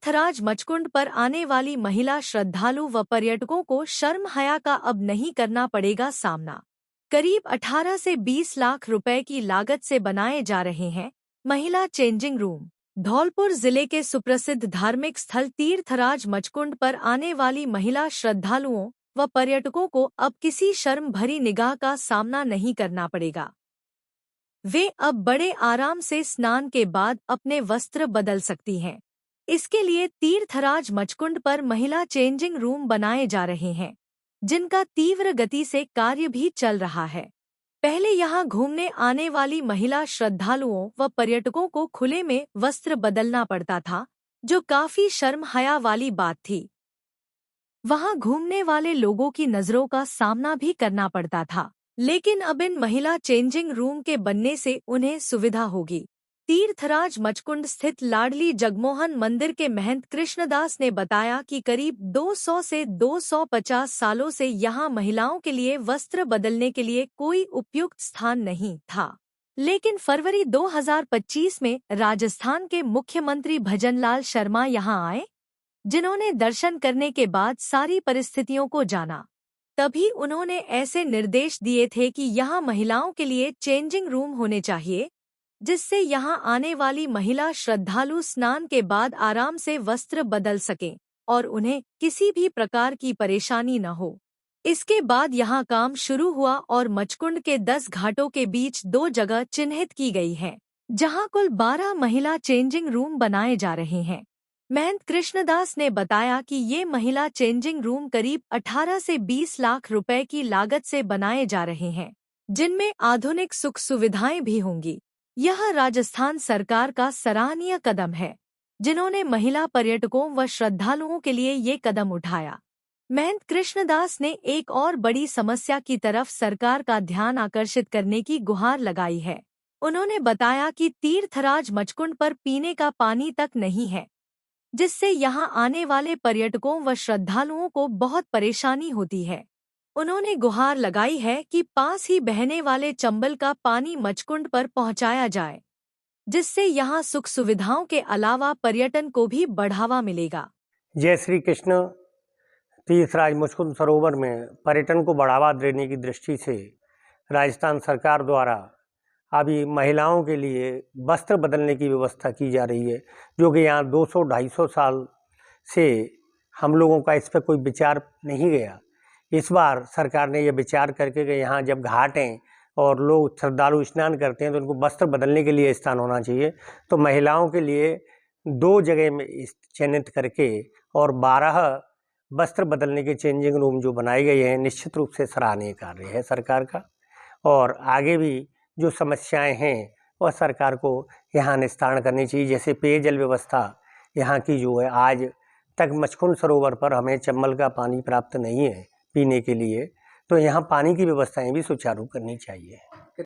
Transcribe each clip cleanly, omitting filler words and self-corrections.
तीर्थराज मचकुंड पर आने वाली महिला श्रद्धालु व पर्यटकों को शर्म हया का अब नहीं करना पड़ेगा सामना। करीब 18 से 20 लाख रुपए की लागत से बनाए जा रहे हैं महिला चेंजिंग रूम। धौलपुर जिले के सुप्रसिद्ध धार्मिक स्थल तीर्थराज मचकुंड पर आने वाली महिला श्रद्धालुओं व पर्यटकों को अब किसी शर्म भरी निगाह का सामना नहीं करना पड़ेगा। वे अब बड़े आराम से स्नान के बाद अपने वस्त्र बदल सकती हैं। इसके लिए तीर्थराज मचकुंड पर महिला चेंजिंग रूम बनाए जा रहे हैं, जिनका तीव्र गति से कार्य भी चल रहा है। पहले यहां घूमने आने वाली महिला श्रद्धालुओं व पर्यटकों को खुले में वस्त्र बदलना पड़ता था, जो काफी शर्म हया वाली बात थी। वहां घूमने वाले लोगों की नजरों का सामना भी करना पड़ता था, लेकिन अब इन महिला चेंजिंग रूम के बनने से उन्हें सुविधा होगी। तीर्थराज मचकुंड स्थित लाडली जगमोहन मंदिर के महंत कृष्णदास ने बताया कि करीब 200 से 250 सालों से यहां महिलाओं के लिए वस्त्र बदलने के लिए कोई उपयुक्त स्थान नहीं था, लेकिन फरवरी 2025 में राजस्थान के मुख्यमंत्री भजनलाल शर्मा यहां आए, जिन्होंने दर्शन करने के बाद सारी परिस्थितियों को जाना। तभी उन्होंने ऐसे निर्देश दिए थे कि यहां महिलाओं के लिए चेंजिंग रूम होने चाहिए, जिससे यहां आने वाली महिला श्रद्धालु स्नान के बाद आराम से वस्त्र बदल सकें और उन्हें किसी भी प्रकार की परेशानी न हो। इसके बाद यहां काम शुरू हुआ और मचकुंड के 10 घाटों के बीच 2 जगह चिन्हित की गई है, जहां कुल 12 महिला चेंजिंग रूम बनाए जा रहे हैं। महंत कृष्णदास ने बताया कि ये महिला चेंजिंग रूम करीब 18 से 20 लाख रुपए की लागत से बनाए जा रहे हैं, जिनमें आधुनिक सुख सुविधाएं भी होंगी। यह राजस्थान सरकार का सराहनीय कदम है, जिन्होंने महिला पर्यटकों व श्रद्धालुओं के लिए ये कदम उठाया। महंत कृष्णदास ने एक और बड़ी समस्या की तरफ सरकार का ध्यान आकर्षित करने की गुहार लगाई है। उन्होंने बताया कि तीर्थराज मचकुंड पर पीने का पानी तक नहीं है, जिससे यहां आने वाले पर्यटकों व श्रद्धालुओं को बहुत परेशानी होती है। उन्होंने गुहार लगाई है कि पास ही बहने वाले चंबल का पानी मचकुंड पर पहुंचाया जाए, जिससे यहां सुख सुविधाओं के अलावा पर्यटन को भी बढ़ावा मिलेगा। जय श्री कृष्ण। तीर्थराज मचकुंड सरोवर में पर्यटन को बढ़ावा देने की दृष्टि से राजस्थान सरकार द्वारा अभी महिलाओं के लिए वस्त्र बदलने की व्यवस्था की जा रही है, जो कि यहाँ 200-250 साल से हम लोगों का इस पर कोई विचार नहीं गया। इस बार सरकार ने यह विचार करके कि यहाँ जब घाट हैं और लोग श्रद्धालु स्नान करते हैं तो उनको वस्त्र बदलने के लिए स्थान होना चाहिए, तो महिलाओं के लिए 2 जगह में चिन्हित करके और 12 वस्त्र बदलने के चेंजिंग रूम जो बनाए गए हैं, निश्चित रूप से सराहनीय कार्य है सरकार का। और आगे भी जो समस्याएं हैं वह सरकार को यहाँ निस्तारण करनी चाहिए। जैसे पेयजल व्यवस्था यहाँ की जो है, आज तक मचकुंड सरोवर पर हमें चंबल का पानी प्राप्त नहीं है पीने के लिए, तो यहाँ पानी की व्यवस्थाएं भी सुचारू करनी चाहिए।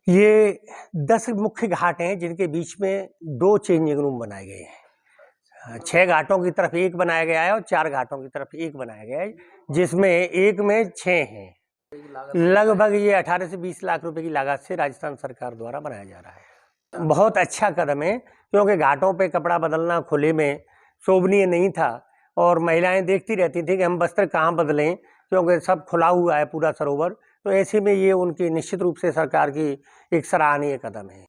ये 10 मुख्य घाट हैं, जिनके बीच में 2 चेंजिंग रूम बनाए गए हैं। 6 घाटों की तरफ एक बनाया गया है और 4 घाटों की तरफ एक बनाया गया है, जिसमें एक में 6 हैं। लगभग ये 18 से 20 लाख रुपए की लागत से राजस्थान सरकार द्वारा बनाया जा रहा है। बहुत अच्छा कदम है, क्योंकि घाटों पे कपड़ा बदलना खुले में शोभनीय नहीं था और महिलाएं देखती रहती थी कि हम वस्त्र कहाँ बदलें, क्योंकि सब खुला हुआ है पूरा सरोवर। तो ऐसे में ये उनकी निश्चित रूप से सरकार की एक सराहनीय कदम है।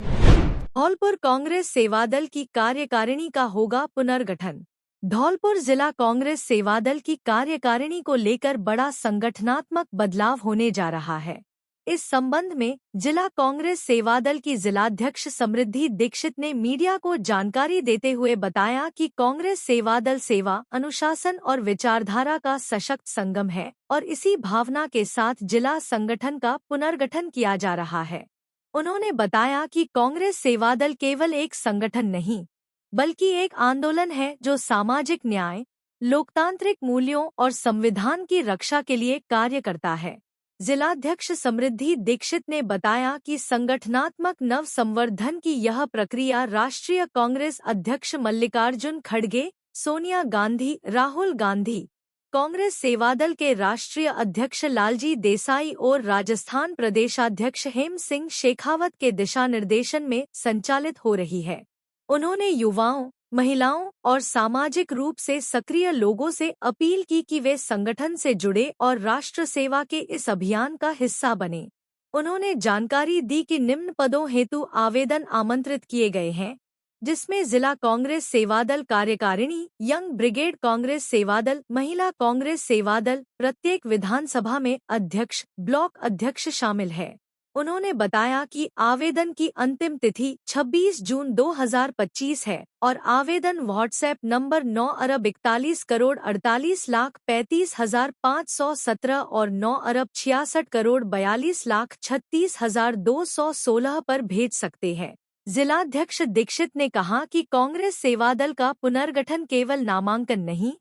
धौलपुर कांग्रेस सेवादल की कार्यकारिणी का होगा पुनर्गठन। धौलपुर जिला कांग्रेस सेवादल की कार्यकारिणी को लेकर बड़ा संगठनात्मक बदलाव होने जा रहा है। इस संबंध में जिला कांग्रेस सेवादल की जिलाध्यक्ष समृद्धि दीक्षित ने मीडिया को जानकारी देते हुए बताया कि कांग्रेस सेवादल सेवा, अनुशासन और विचारधारा का सशक्त संगम है और इसी भावना के साथ जिला संगठन का पुनर्गठन किया जा रहा है। उन्होंने बताया कि कांग्रेस सेवादल केवल एक संगठन नहीं, बल्कि एक आंदोलन है जो सामाजिक न्याय, लोकतांत्रिक मूल्यों और संविधान की रक्षा के लिए कार्य करता है। जिलाध्यक्ष समृद्धि दीक्षित ने बताया कि संगठनात्मक नव संवर्धन की यह प्रक्रिया राष्ट्रीय कांग्रेस अध्यक्ष मल्लिकार्जुन खड़गे, सोनिया गांधी, राहुल गांधी, कांग्रेस सेवादल के राष्ट्रीय अध्यक्ष लालजी देसाई और राजस्थान प्रदेशाध्यक्ष हेम सिंह शेखावत के दिशा निर्देशन में संचालित हो रही है। उन्होंने युवाओं, महिलाओं और सामाजिक रूप से सक्रिय लोगों से अपील की कि वे संगठन से जुड़े और राष्ट्र सेवा के इस अभियान का हिस्सा बने। उन्होंने जानकारी दी कि निम्न पदों हेतु आवेदन आमंत्रित किए गए हैं, जिसमें जिला कांग्रेस सेवादल कार्यकारिणी, यंग ब्रिगेड कांग्रेस सेवादल, महिला कांग्रेस सेवादल, प्रत्येक विधानसभा में अध्यक्ष, ब्लॉक अध्यक्ष शामिल है। उन्होंने बताया कि आवेदन की अंतिम तिथि 26 जून 2025 है और आवेदन व्हाट्सएप नंबर 9,48,48,35,517 और 9,66,42,36,216 पर भेज सकते हैं। जिलाध्यक्ष दीक्षित ने कहा कि कांग्रेस सेवादल का पुनर्गठन केवल नामांकन नहीं,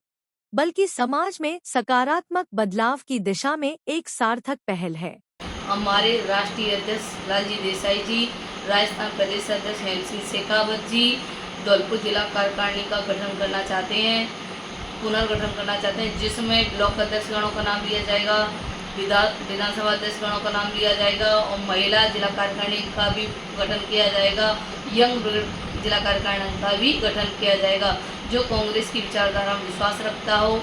बल्कि समाज में सकारात्मक बदलाव की दिशा में एक सार्थक पहल है। हमारे राष्ट्रीय अध्यक्ष लालजी देसाई जी, राजस्थान प्रदेश अध्यक्ष हेमंत सिंह शेखावत जी धौलपुर जिला कार्यकारिणी का गठन करना चाहते हैं, पुनर्गठन करना चाहते हैं, जिसमें ब्लॉक अध्यक्ष गणों का नाम लिया जाएगा, विधानसभा अध्यक्ष गणों का नाम लिया जाएगा और महिला जिला कार्यकारिणी का भी गठन किया जाएगा, यंग जिला कार्यकारिणी का भी गठन किया जाएगा। जो कांग्रेस की विचारधारा में विश्वास रखता हो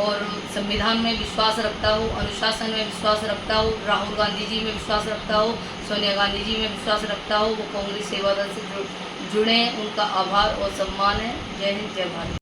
और संविधान में विश्वास रखता हो, अनुशासन में विश्वास रखता हो, राहुल गांधी जी में विश्वास रखता हो, सोनिया गांधी जी में विश्वास रखता हो, वो कांग्रेस सेवादल से जुड़े। उनका आभार और सम्मान है। जय हिंद, जय भारत।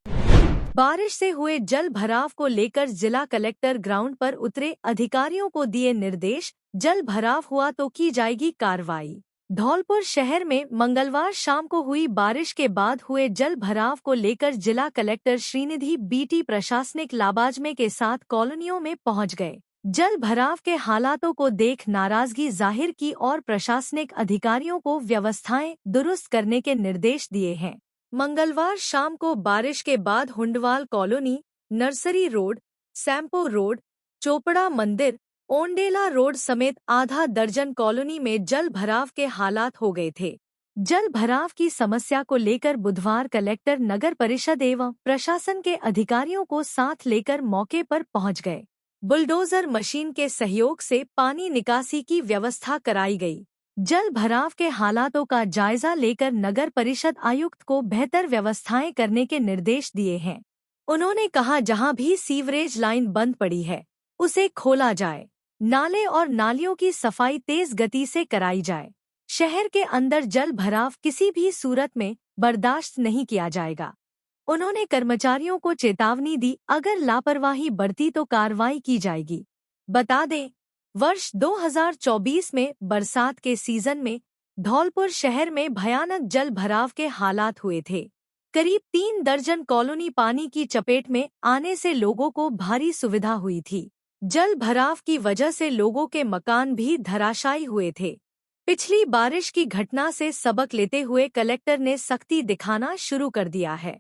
बारिश से हुए जल भराव को लेकर जिला कलेक्टर ग्राउंड पर उतरे, अधिकारियों को दिए निर्देश, जल भराव हुआ तो की जाएगी कार्रवाई। धौलपुर शहर में मंगलवार शाम को हुई बारिश के बाद हुए जल भराव को लेकर जिला कलेक्टर श्रीनिधि बीटी प्रशासनिक लाबाजमे के साथ कॉलोनियों में पहुंच गए। जल भराव के हालातों को देख नाराजगी जाहिर की और प्रशासनिक अधिकारियों को व्यवस्थाएं दुरुस्त करने के निर्देश दिए हैं। मंगलवार शाम को बारिश के बाद हुंडवाल कॉलोनी, नर्सरी रोड, सैम्पो रोड, चोपड़ा मंदिर, ओंडेला रोड समेत आधा दर्जन कॉलोनी में जल भराव के हालात हो गए थे। जल भराव की समस्या को लेकर बुधवार कलेक्टर नगर परिषद एवं प्रशासन के अधिकारियों को साथ लेकर मौके पर पहुंच गए। बुलडोजर मशीन के सहयोग से पानी निकासी की व्यवस्था कराई गई। जल भराव के हालातों का जायजा लेकर नगर परिषद आयुक्त को बेहतर व्यवस्थाएं करने के निर्देश दिए हैं। उन्होंने कहा, जहां भी सीवरेज लाइन बंद पड़ी है उसे खोला जाए, नाले और नालियों की सफाई तेज गति से कराई जाए। शहर के अंदर जल भराव किसी भी सूरत में बर्दाश्त नहीं किया जाएगा। उन्होंने कर्मचारियों को चेतावनी दी, अगर लापरवाही बरती तो कार्रवाई की जाएगी। बता दें, वर्ष 2024 में बरसात के सीजन में धौलपुर शहर में भयानक जल भराव के हालात हुए थे। करीब 3 दर्जन कॉलोनी पानी की चपेट में आने से लोगों को भारी सुविधा हुई थी। जल भराव की वजह से लोगों के मकान भी धराशायी हुए थे। पिछली बारिश की घटना से सबक लेते हुए कलेक्टर ने सख्ती दिखाना शुरू कर दिया है।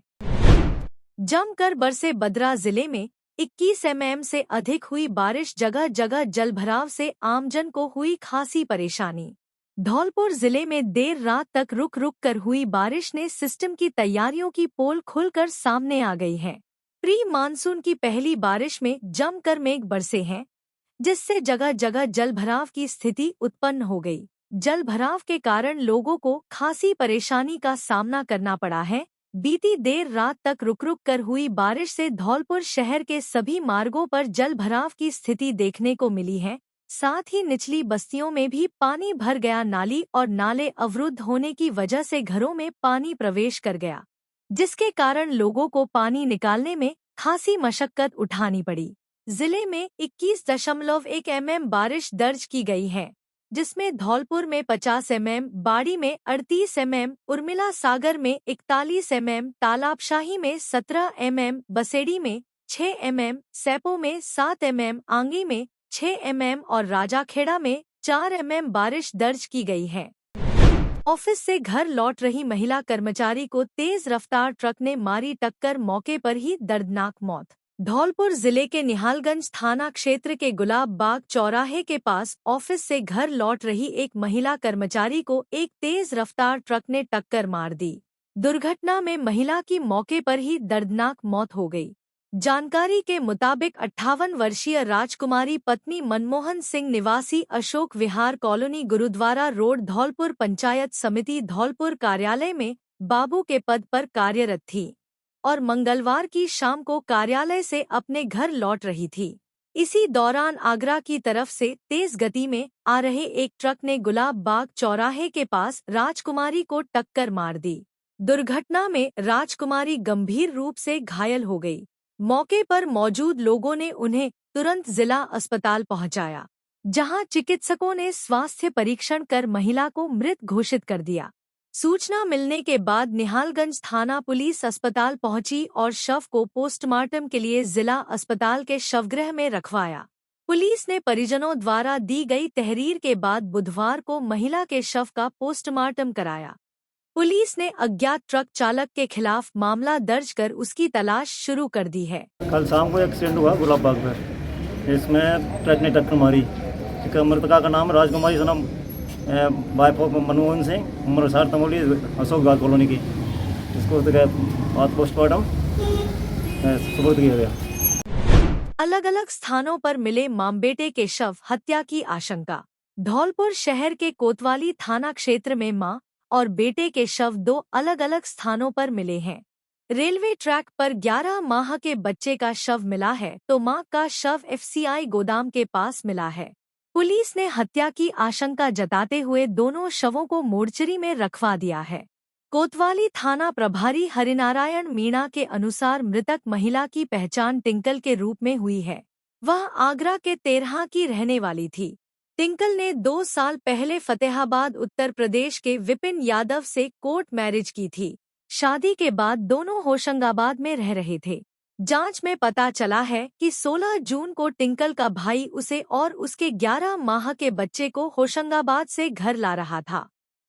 जमकर बरसे बद्रा जिले में 21 mm से अधिक हुई बारिश, जगह जगह जलभराव से आमजन को हुई खासी परेशानी। धौलपुर जिले में देर रात तक रुक रुक कर हुई बारिश ने सिस्टम की तैयारियों की पोल खुलकर सामने आ गई है। प्री मानसून की पहली बारिश में जमकर मेघ बरसे हैं, जिससे जगह जगह जलभराव की स्थिति उत्पन्न हो गई। जलभराव के कारण लोगों को खासी परेशानी का सामना करना पड़ा है। बीती देर रात तक रुक रुक कर हुई बारिश से धौलपुर शहर के सभी मार्गों पर जलभराव की स्थिति देखने को मिली है। साथ ही निचली बस्तियों में भी पानी भर गया। नाली और नाले अवरुद्ध होने की वजह से घरों में पानी प्रवेश कर गया, जिसके कारण लोगों को पानी निकालने में खासी मशक्कत उठानी पड़ी। जिले में 21.1 mm बारिश दर्ज की गई है, जिसमें धौलपुर में 50 mm, बाड़ी में 38 mm, उर्मिला सागर में 41 mm, तालाबशाही में 17 mm, बसेड़ी में 6 mm, सैपो में 7 mm, आंगी में 6 mm और राजाखेड़ा में 4 mm बारिश दर्ज की गई है। ऑफिस से घर लौट रही महिला कर्मचारी को तेज रफ्तार ट्रक ने मारी टक्कर, मौके पर ही दर्दनाक मौत। धौलपुर जिले के निहालगंज थाना क्षेत्र के गुलाब बाग चौराहे के पास ऑफिस से घर लौट रही एक महिला कर्मचारी को एक तेज रफ्तार ट्रक ने टक्कर मार दी। दुर्घटना में महिला की मौके पर ही दर्दनाक मौत हो गई। जानकारी के मुताबिक 58 वर्षीय राजकुमारी पत्नी मनमोहन सिंह निवासी अशोक विहार कॉलोनी, गुरुद्वारा रोड, धौलपुर पंचायत समिति धौलपुर कार्यालय में बाबू के पद पर कार्यरत थी और मंगलवार की शाम को कार्यालय से अपने घर लौट रही थी। इसी दौरान आगरा की तरफ से तेज गति में आ रहे एक ट्रक ने गुलाब बाग चौराहे के पास राजकुमारी को टक्कर मार दी। दुर्घटना में राजकुमारी गंभीर रूप से घायल हो गई। मौके पर मौजूद लोगों ने उन्हें तुरंत जिला अस्पताल पहुंचाया, जहां चिकित्सकों ने स्वास्थ्य परीक्षण कर महिला को मृत घोषित कर दिया। सूचना मिलने के बाद निहालगंज थाना पुलिस अस्पताल पहुंची और शव को पोस्टमार्टम के लिए जिला अस्पताल के शवगृह में रखवाया। पुलिस ने परिजनों द्वारा दी गई तहरीर के बाद बुधवार को महिला के शव का पोस्टमार्टम कराया। पुलिस ने अज्ञात ट्रक चालक के खिलाफ मामला दर्ज कर उसकी तलाश शुरू कर दी है। कल शाम को एक्सीडेंट हुआ गुलाब बाग पर, इसमें ट्रक ने टक्कर मारी। मृतका का नाम राजकुमारी सनम वाइफ ऑफ मनमोहन सिंह, उम्र 60 तमोली, अशोक बाग कॉलोनी की। इसको बाद पोस्टमार्टम सुपुर्द किया गया। अलग अलग स्थानों पर मिले मां बेटे के शव, हत्या की आशंका। धौलपुर शहर के कोतवाली थाना क्षेत्र में मां और बेटे के शव दो अलग अलग स्थानों पर मिले हैं। रेलवे ट्रैक पर 11 माह के बच्चे का शव मिला है तो मां का शव FCI गोदाम के पास मिला है। पुलिस ने हत्या की आशंका जताते हुए दोनों शवों को मोर्चरी में रखवा दिया है। कोतवाली थाना प्रभारी हरिनारायण मीणा के अनुसार मृतक महिला की पहचान टिंकल के रूप में हुई है। वह आगरा के तेरहा की रहने वाली थी। टिंकल ने 2 साल पहले फतेहाबाद उत्तर प्रदेश के विपिन यादव से कोर्ट मैरिज की थी। शादी के बाद दोनों होशंगाबाद में रह रहे थे। जांच में पता चला है कि 16 जून को टिंकल का भाई उसे और उसके 11 माह के बच्चे को होशंगाबाद से घर ला रहा था।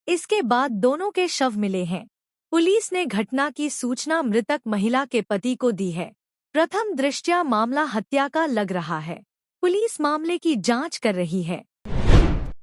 इसके बाद दोनों के शव मिले हैं। पुलिस ने घटना की सूचना मृतक महिला के पति को दी है। प्रथम दृष्टया मामला हत्या का लग रहा है। पुलिस मामले की जांच कर रही है।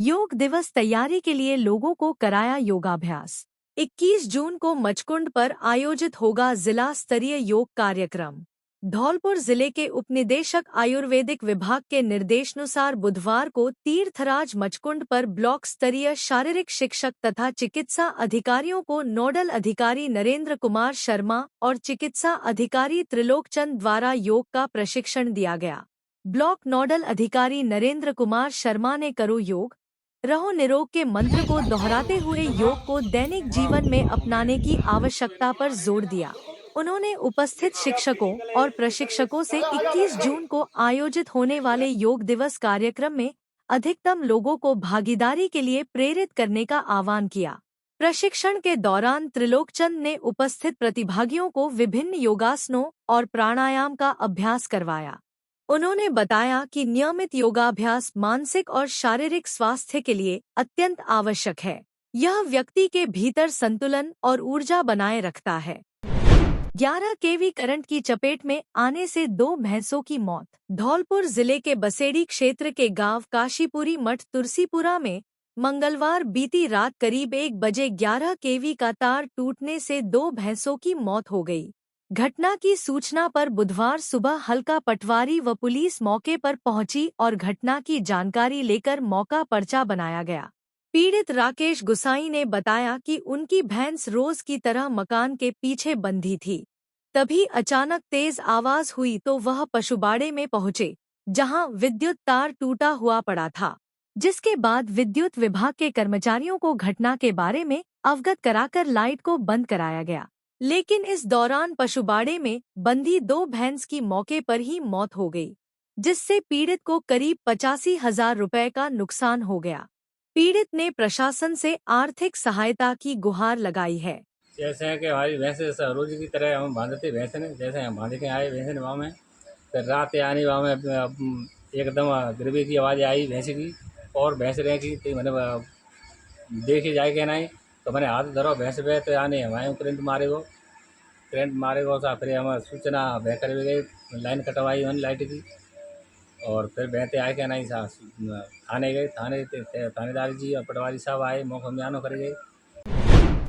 योग दिवस तैयारी के लिए लोगों को कराया योगाभ्यास। 21 जून को मचकुंड पर आयोजित होगा जिला स्तरीय योग कार्यक्रम। धौलपुर जिले के उपनिदेशक आयुर्वेदिक विभाग के निर्देशानुसार बुधवार को तीर्थराज मचकुंड पर ब्लॉक स्तरीय शारीरिक शिक्षक तथा चिकित्सा अधिकारियों को नोडल अधिकारी नरेंद्र कुमार शर्मा और चिकित्सा अधिकारी त्रिलोकचंद द्वारा योग का प्रशिक्षण दिया गया। ब्लॉक नोडल अधिकारी नरेंद्र कुमार शर्मा ने करो योग रहो निरोग के मंत्र को दोहराते हुए योग को दैनिक जीवन में अपनाने की आवश्यकता पर जोर दिया। उन्होंने उपस्थित शिक्षकों और प्रशिक्षकों से 21 जून को आयोजित होने वाले योग दिवस कार्यक्रम में अधिकतम लोगों को भागीदारी के लिए प्रेरित करने का आह्वान किया। प्रशिक्षण के दौरान त्रिलोकचंद ने उपस्थित प्रतिभागियों को विभिन्न योगासनों और प्राणायाम का अभ्यास करवाया। उन्होंने बताया कि नियमित योगाभ्यास मानसिक और शारीरिक स्वास्थ्य के लिए अत्यंत आवश्यक है। यह व्यक्ति के भीतर संतुलन और ऊर्जा बनाए रखता है। 11 kV करंट की चपेट में आने से 2 भैंसों की मौत। धौलपुर जिले के बसेड़ी क्षेत्र के गांव काशीपुरी मठ तुलसीपुरा में मंगलवार बीती रात करीब 1 बजे 11 kV का तार टूटने से 2 भैंसों की मौत हो गई। घटना की सूचना पर बुधवार सुबह हल्का पटवारी व पुलिस मौके पर पहुंची और घटना की जानकारी लेकर मौका पर्चा बनाया गया। पीड़ित राकेश गुसाई ने बताया कि उनकी भैंस रोज की तरह मकान के पीछे बंधी थी। तभी अचानक तेज आवाज हुई तो वह पशुबाड़े में पहुंचे, जहां विद्युत तार टूटा हुआ पड़ा था, जिसके बाद विद्युत विभाग के कर्मचारियों को घटना के बारे में अवगत कराकर लाइट को बंद कराया गया। लेकिन इस दौरान पशुबाड़े में बंधी 2 भैंस की मौके पर ही मौत हो गई, जिससे पीड़ित को करीब 85,000 रुपए का नुकसान हो गया। पीड़ित ने प्रशासन से आर्थिक सहायता की गुहार लगाई है। जैसे है कि हमारी भैंसे रोज की तरह हम बांधते भैंसे ने, जैसे हम बांध के आए भैंसे ने वहाँ में, फिर रात आने वहाँ में एकदम गिरवे की आवाज़ आई भैंस की, और भैंस रह की तो मैंने देखे जाए क्या नहीं, तो मैंने हाथ धरो भैंस पे तो आने हमारे करंट मारे गो सा, फिर हम सूचना बेहतर भी गई, लाइन कटवाई उन लाइट की, और फिर बहते आए क्या नहीं सा थाने गए, थानेदार जी और पटवारी साहब आए, मौका म्यानो कर गए।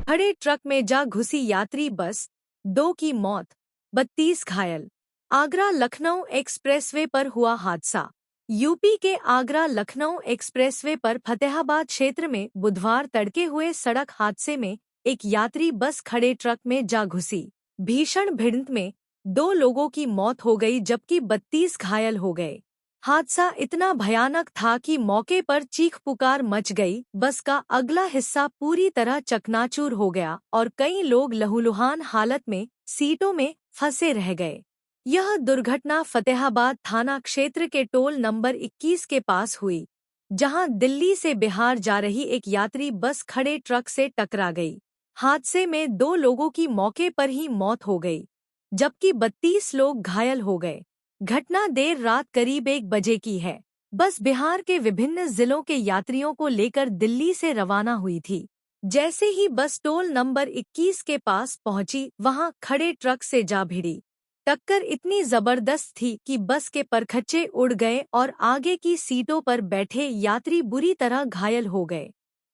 खड़े ट्रक में जा घुसी यात्री बस, 2 की मौत, 32 घायल। आगरा लखनऊ एक्सप्रेसवे पर हुआ हादसा। यूपी के आगरा लखनऊ एक्सप्रेसवे पर फतेहाबाद क्षेत्र में बुधवार तड़के हुए सड़क हादसे में एक यात्री बस खड़े ट्रक में जा घुसी। भीषण भिड़ंत में 2 लोगों की मौत हो गई जबकि 32 घायल हो गए। हादसा इतना भयानक था कि मौके पर चीख पुकार मच गई। बस का अगला हिस्सा पूरी तरह चकनाचूर हो गया और कई लोग लहूलुहान हालत में सीटों में फंसे रह गए। यह दुर्घटना फतेहाबाद थाना क्षेत्र के टोल नंबर 21 के पास हुई, जहां दिल्ली से बिहार जा रही एक यात्री बस खड़े ट्रक से टकरा गई। हादसे में 2 लोगों की मौके पर ही मौत हो गई, जबकि 32 लोग घायल हो गए। घटना देर रात करीब 1 बजे की है। बस बिहार के विभिन्न जिलों के यात्रियों को लेकर दिल्ली से रवाना हुई थी। जैसे ही बस टोल नंबर 21 के पास पहुंची, वहां खड़े ट्रक से जा भिड़ी। टक्कर इतनी जबरदस्त थी कि बस के परखच्चे उड़ गए और आगे की सीटों पर बैठे यात्री बुरी तरह घायल हो गए।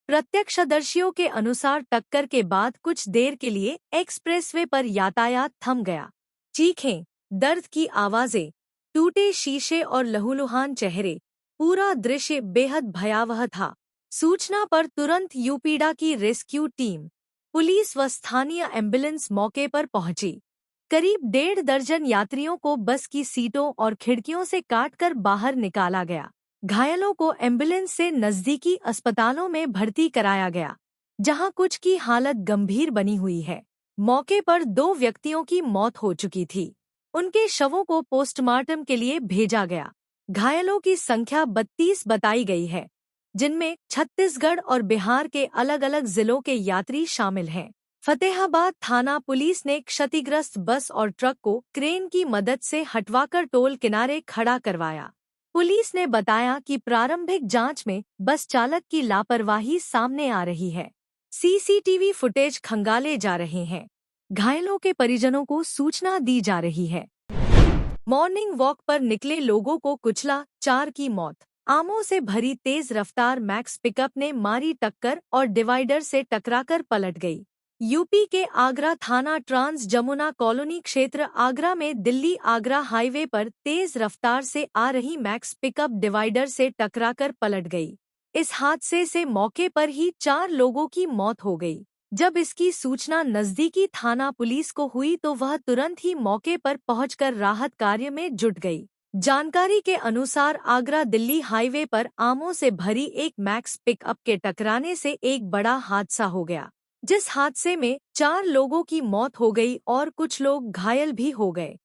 प्रत्यक्षदर्शियों के अनुसार टक्कर के बाद कुछ देर के लिए एक्सप्रेसवे पर यातायात थम गया। चीखें, दर्द की आवाजें, टूटे शीशे और लहूलुहान चेहरे, पूरा दृश्य बेहद भयावह था। सूचना पर तुरंत यूपीडा की रेस्क्यू टीम, पुलिस व स्थानीय एम्बुलेंस मौके पर पहुंची। करीब 1.5 दर्जन यात्रियों को बस की सीटों और खिड़कियों से काटकर बाहर निकाला गया। घायलों को एम्बुलेंस से नजदीकी अस्पतालों में भर्ती कराया गया, जहां कुछ की हालत गंभीर बनी हुई है। मौके पर 2 व्यक्तियों की मौत हो चुकी थी। उनके शवों को पोस्टमार्टम के लिए भेजा गया। घायलों की संख्या 32 बताई गई है, जिनमें छत्तीसगढ़ और बिहार के अलग-अलग जिलों के यात्री शामिल हैं। फतेहाबाद थाना पुलिस ने क्षतिग्रस्त बस और ट्रक को क्रेन की मदद से हटवाकर टोल किनारे खड़ा करवाया। पुलिस ने बताया कि प्रारंभिक जांच में बस चालक की लापरवाही सामने आ रही है। सीसीटीवी फुटेज खंगाले जा रहे हैं। घायलों के परिजनों को सूचना दी जा रही है। मॉर्निंग वॉक पर निकले लोगों को कुचला, 4 की मौत। आमों से भरी तेज रफ्तार मैक्स पिकअप ने मारी टक्कर और डिवाइडर से टकराकर पलट गई। यूपी के आगरा थाना ट्रांस जमुना कॉलोनी क्षेत्र आगरा में दिल्ली आगरा हाईवे पर तेज रफ्तार से आ रही मैक्स पिकअप डिवाइडर से टकराकर पलट गई। इस हादसे से मौके पर ही 4 लोगों की मौत हो गई। जब इसकी सूचना नजदीकी थाना पुलिस को हुई तो वह तुरंत ही मौके पर पहुंचकर राहत कार्य में जुट गई। जानकारी के अनुसार आगरा दिल्ली हाईवे पर आमों से भरी एक मैक्स पिकअप के टकराने से एक बड़ा हादसा हो गया, जिस हादसे में 4 लोगों की मौत हो गई और कुछ लोग घायल भी हो गए।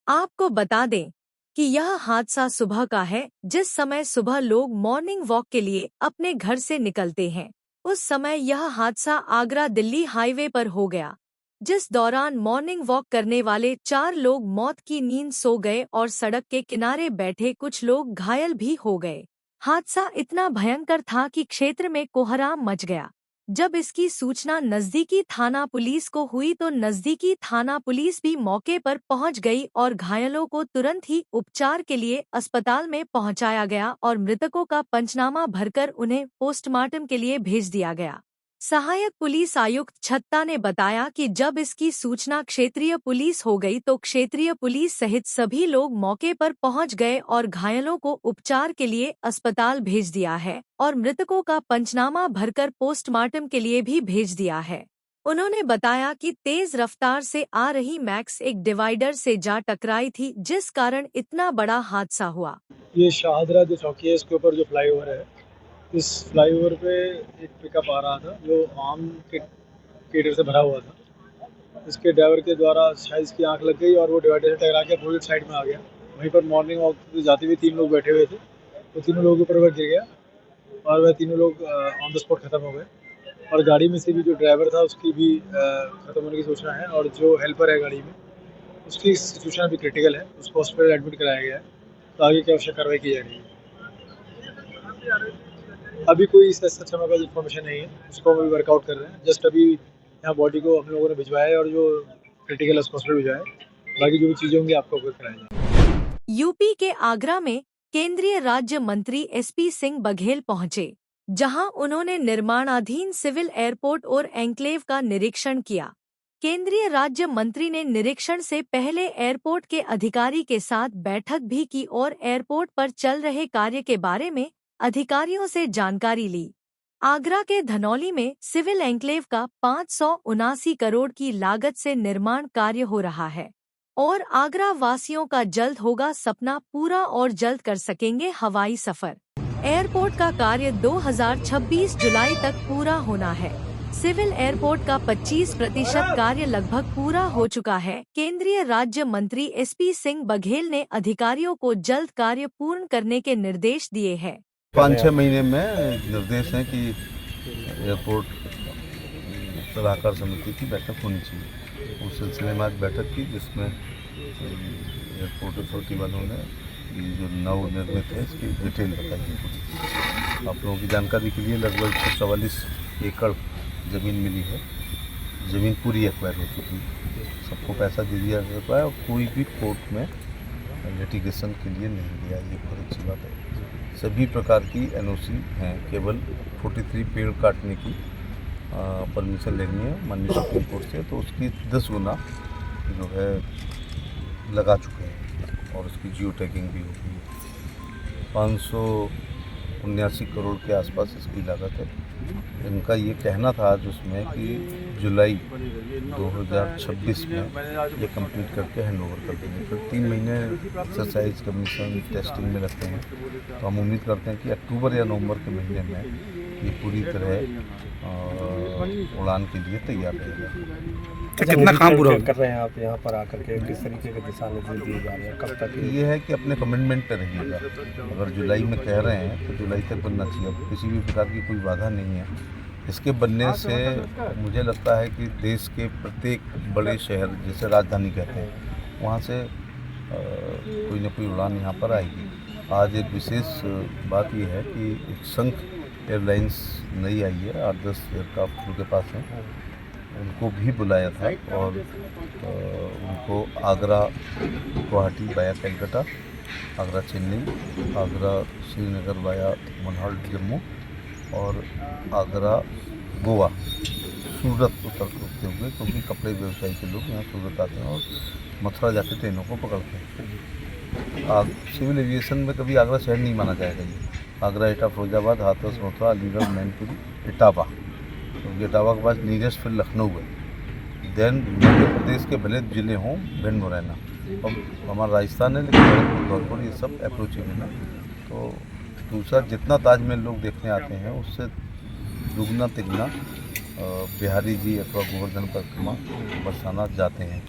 आपको बता दें कि यह हादसा सुबह का है, जिस समय सुबह लोग मॉर्निंग वॉक के लिए अपने घर से निकलते हैं। उस समय यह हादसा आगरा दिल्ली हाईवे पर हो गया, जिस दौरान मॉर्निंग वॉक करने वाले 4 लोग मौत की नींद सो गए और सड़क के किनारे बैठे कुछ लोग घायल भी हो गए। हादसा इतना भयंकर था कि क्षेत्र में कोहराम मच गया। जब इसकी सूचना नजदीकी थाना पुलिस को हुई तो नजदीकी थाना पुलिस भी मौके पर पहुंच गई और घायलों को तुरंत ही उपचार के लिए अस्पताल में पहुंचाया गया और मृतकों का पंचनामा भरकर उन्हें पोस्टमार्टम के लिए भेज दिया गया। सहायक पुलिस आयुक्त छत्ता ने बताया कि जब इसकी सूचना क्षेत्रीय पुलिस हो गई तो क्षेत्रीय पुलिस सहित सभी लोग मौके पर पहुंच गए और घायलों को उपचार के लिए अस्पताल भेज दिया है और मृतकों का पंचनामा भरकर पोस्टमार्टम के लिए भी भेज दिया है। उन्होंने बताया कि तेज रफ्तार से आ रही मैक्स एक डिवाइडर से जा टकराई थी, जिस कारण इतना बड़ा हादसा हुआ। ये शाहदरा जो चौकी है, इसके ऊपर जो फ्लाईओवर है, इस फ्लाईओवर पे एक पिकअप आ रहा था जो आम के केटर से भरा हुआ था। इसके ड्राइवर के द्वारा शायद इसकी आंख लग गई और वो डिवाइडर से टकरा के अपोजिट साइड में आ गया। वहीं पर मॉर्निंग वॉक जाते हुए 3 लोग बैठे हुए थे, तो तीनों लोगों के ऊपर वह गिर गया और वह तीनों लोग ऑन द स्पॉट ख़त्म हो गए। और गाड़ी में से भी जो ड्राइवर था उसकी भी ख़त्म होने की सूचना है और जो हेल्पर है गाड़ी में उसकी सिचुएशन भी क्रिटिकल है, उसको हॉस्पिटल एडमिट कराया गया है। तो आगे की आवश्यक कार्रवाई की जा रही है। अभी कोई इस सच में इन्फॉर्मेशन नहीं है, उसको हम अभी वर्कआउट कर रहे हैं। जस्ट अभी यहाँ बॉडी को हम लोगों ने भिजवाया है और जो क्रिटिकल हॉस्पिटल भिजवाया है, बाकी जो भी चीज़ें होंगी आपको अवगत कराया जाएगा। यूपी के आगरा में केंद्रीय राज्य मंत्री SP सिंह बघेल पहुंचे, जहां उन्होंने निर्माणाधीन सिविल एयरपोर्ट और एन्क्लेव का निरीक्षण किया। केंद्रीय राज्य मंत्री ने निरीक्षण से पहले एयरपोर्ट के अधिकारी के साथ बैठक भी की और एयरपोर्ट पर चल रहे कार्य के बारे में अधिकारियों से जानकारी ली। आगरा के धनौली में सिविल एन्क्लेव का 579 करोड़ की लागत से निर्माण कार्य हो रहा है और आगरा वासियों का जल्द होगा सपना पूरा और जल्द कर सकेंगे हवाई सफर। एयरपोर्ट का कार्य 2026 जुलाई तक पूरा होना है। सिविल एयरपोर्ट का 25% कार्य लगभग पूरा हो चुका है। केंद्रीय राज्य मंत्री SP सिंह बघेल ने अधिकारियों को जल्द कार्य पूर्ण करने के निर्देश दिए हैं। 5-6 महीने में निर्देश है कि एयरपोर्ट सलाहकार समिति की बैठक होनी चाहिए। उस सिलसिले में आज बैठक की, जिसमें एयरपोर्ट अथॉरिटी वालों ने ये जो नवनिर्मित है इसकी डिटेल बताई है। आप लोगों की जानकारी के लिए लगभग 144 एकड़ ज़मीन मिली है। ज़मीन पूरी एक्वायर हो चुकी है, सबको पैसा दे दिया जाता है और कोई भी कोर्ट में लिटिगेशन के लिए नहीं दिया। ये बहुत अच्छी बात है। सभी प्रकार की NOC हैं, केवल 43 पेड़ काटने की परमिशन लेनी है माननीय सुप्रीम कोर्ट से, तो उसकी 10 गुना जो है लगा चुके हैं और उसकी जियो टैगिंग भी हो गई है। 579 करोड़ के आसपास इसकी लागत है। इनका ये कहना था आज उसमें कि जुलाई 2026 में ये कंप्लीट करके हैंडओवर कर देंगे। फिर 3 महीने एक्सरसाइज कमीशन टेस्टिंग में लगते हैं, तो हम उम्मीद करते हैं कि अक्टूबर या नवंबर के महीने में ये पूरी तरह उड़ान के लिए तैयार रहेगा। कितना काम पूरा कर रहे हैं आप यहाँ पर आकर के, किस तरीके के दिशा निर्देश दिए जा रहे हैं, कब तक? ये है कि अपने कमिटमेंट पे रहिएगा। अगर जुलाई में कह रहे हैं तो जुलाई तक बनना चाहिए। अब किसी भी प्रकार की कोई बाधा नहीं है। इसके बनने से मुझे लगता है कि देश के प्रत्येक बड़े शहर, जैसे राजधानी कहते हैं, वहाँ से कोई न कोई उड़ान यहाँ पर आएगी। आज एक विशेष बात यह है कि एक शंख एयरलाइंस नई आई है, 8-10 एयरक्राफ्ट उनके पास हैं, उनको भी बुलाया था और उनको आगरा गुवाहाटी वाया कलकत्ता, आगरा चेन्नई, आगरा श्रीनगर वाया मनहल जम्मू और आगरा गोवा सूरत उतर होते हुए, क्योंकि कपड़े व्यवसायी के लोग यहाँ सूरत आते हैं और मथुरा जाकर ट्रेनों को पकड़ते हैं। सिविल एविएशन में कभी आगरा शहर नहीं माना जाएगा। ये आगरा, एटा, फिरोजाबाद, हाथरस, मथुरा, अलीगढ़, मैनपुरी, इटावा, क्योंकि इटावा के पास नीरज फिर लखनऊ है। देन मध्य प्रदेश के भले जिले हों, भिंड, मुरैना, और हमारा राजस्थान है, लेकिन भरतपुर, धौलपुर, ये सब अप्रोचेबल है। तो दूसरा, जितना ताजमहल लोग देखने आते हैं उससे दुगना तिगना बिहारी जी अथवा गोवर्धन परिक्रमा बरसाना जाते हैं,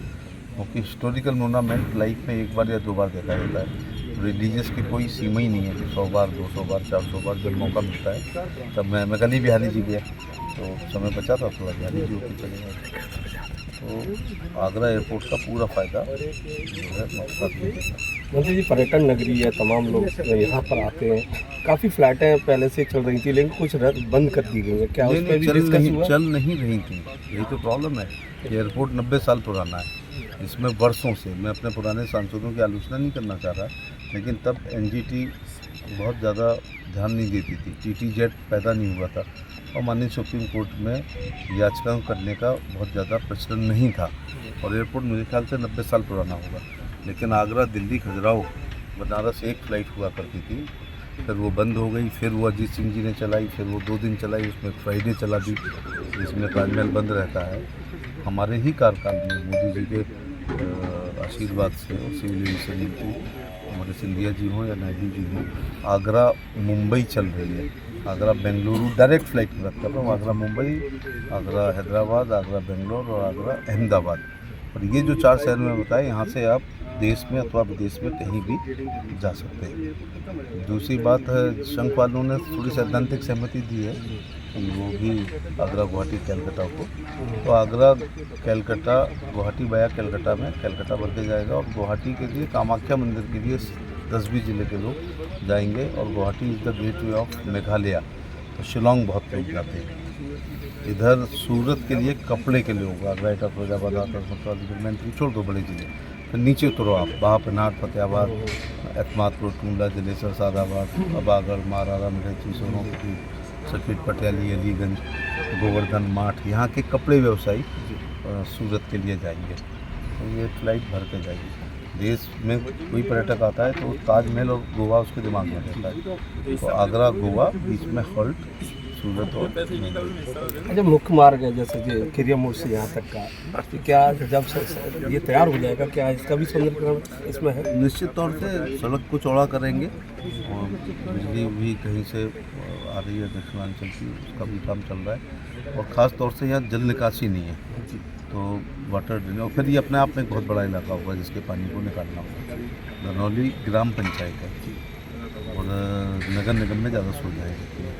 क्योंकि हिस्टोरिकल मोनामेंट लाइफ में एक बार या 2 बार देखा जाता है। रिलीजियस की कोई सीमा ही नहीं है कि 100 बार, 200 बार, 400 बार जब मौका मिलता है। तब मैं कल ही बिहारी जी गया, तो समय बचा था, थोड़ा बिहारी जी होकर चले गए। तो आगरा एयरपोर्ट का पूरा फ़ायदा जो है मकसद मिलेगा। मंत्री जी, पर्यटन नगरी है, तमाम लोग यहाँ पर आते हैं। काफ़ी फ्लैटें पहले से चल रही थी, लेकिन कुछ बंद कर दी गई है, क्या उस पर भी डिस्कस हुआ? चल नहीं रही थी, यही तो प्रॉब्लम है। एयरपोर्ट 90 साल पुराना है। इसमें वर्षों से, मैं अपने पुराने सांसदों की आलोचना नहीं करना चाह रहा, लेकिन तब NGT बहुत ज़्यादा ध्यान नहीं देती थी, TTZ पैदा नहीं हुआ था और माननीय सुप्रीम कोर्ट में याचिका करने का बहुत ज़्यादा प्रचलन नहीं था। और एयरपोर्ट मेरे ख्याल से 90 साल पुराना होगा। लेकिन आगरा, दिल्ली, खजुराहो, बनारस एक फ़्लाइट हुआ करती थी, फिर वो बंद हो गई, फिर वो अजीत सिंह जी ने चलाई, फिर वो 2 दिन चलाई, उसमें फ्राइडे चला दी, जिसमें ताजमहल बंद रहता है। हमारे ही कार्यकाल में मोदी जी के आशीर्वाद से और सिविल एविएशन मंत्री हमारे सिंधिया जी हों या नायडू जी हों, आगरा मुंबई चल रही है। आगरा बेंगलुरु डायरेक्ट फ्लाइट में रखता हूँ, आगरा मुंबई, आगरा हैदराबाद, आगरा बेंगलोर और आगरा अहमदाबाद। और ये जो 4 शहर में बताए, यहाँ से आप देश में अथवा विदेश में कहीं भी जा सकते हैं। दूसरी बात है, शंख वालों ने थोड़ी सैद्धांतिक सहमति दी है कि वो भी आगरा, गुवाहाटी, कलकत्ता को, तो आगरा, कलकत्ता, गुवाहाटी वाया कलकत्ता में कलकत्ता बढ़ के जाएगा और गुवाहाटी के लिए कामाख्या मंदिर के लिए 10-20 जिले के लोग जाएंगे। और Guwahati is the gateway of Meghalaya, तो शिलोंग बहुत लोग जाते हैं। इधर सूरत के लिए कपड़े के लोग, आगरा, एटा, फिरोजाबाद, हाथरस, मथुरा, मैनपुरी, छोड़ दो बड़े जिले। फिर नीचे उतरो आप, बाहपनार, फतेहाबाद, एतमादपुर, टूंडला, जलेसर, सादाबाद, अबागढ़, मारारा, मिर्ची, सोनोपुर, सर्किट, पटियाली, अलीगंज, गोवर्धन, माठ, यहाँ के कपड़े व्यवसायी सूरत के लिए जाएंगे। तो ये फ्लाइट भर के जाएगी। देश में कोई पर्यटक आता है तो ताजमहल और गोवा उसके दिमाग में रहता है, तो आगरा, गोवा, बीच में हॉल्ट, सहूलत और महंगी। अच्छा, मुख्य मार्ग है जैसे कि खिरिया मोड़ से यहाँ तक का, तो क्या जब से ये तैयार हो जाएगा, क्या इसका भी सुंदरीकरण इसमें है? निश्चित तौर से सड़क को चौड़ा करेंगे और बिजली भी कहीं से आ रही है दक्षिणांचल की, उसका भी काम चल रहा है। और ख़ास तौर से यहाँ जल निकासी नहीं है, तो वाटर ड्रेन, और फिर ये अपने आप में एक बहुत बड़ा इलाका होगा जिसके पानी को निकालना होगा। धनौली ग्राम पंचायत है और नगर निगम में ज़्यादा सुविधाएं होती है।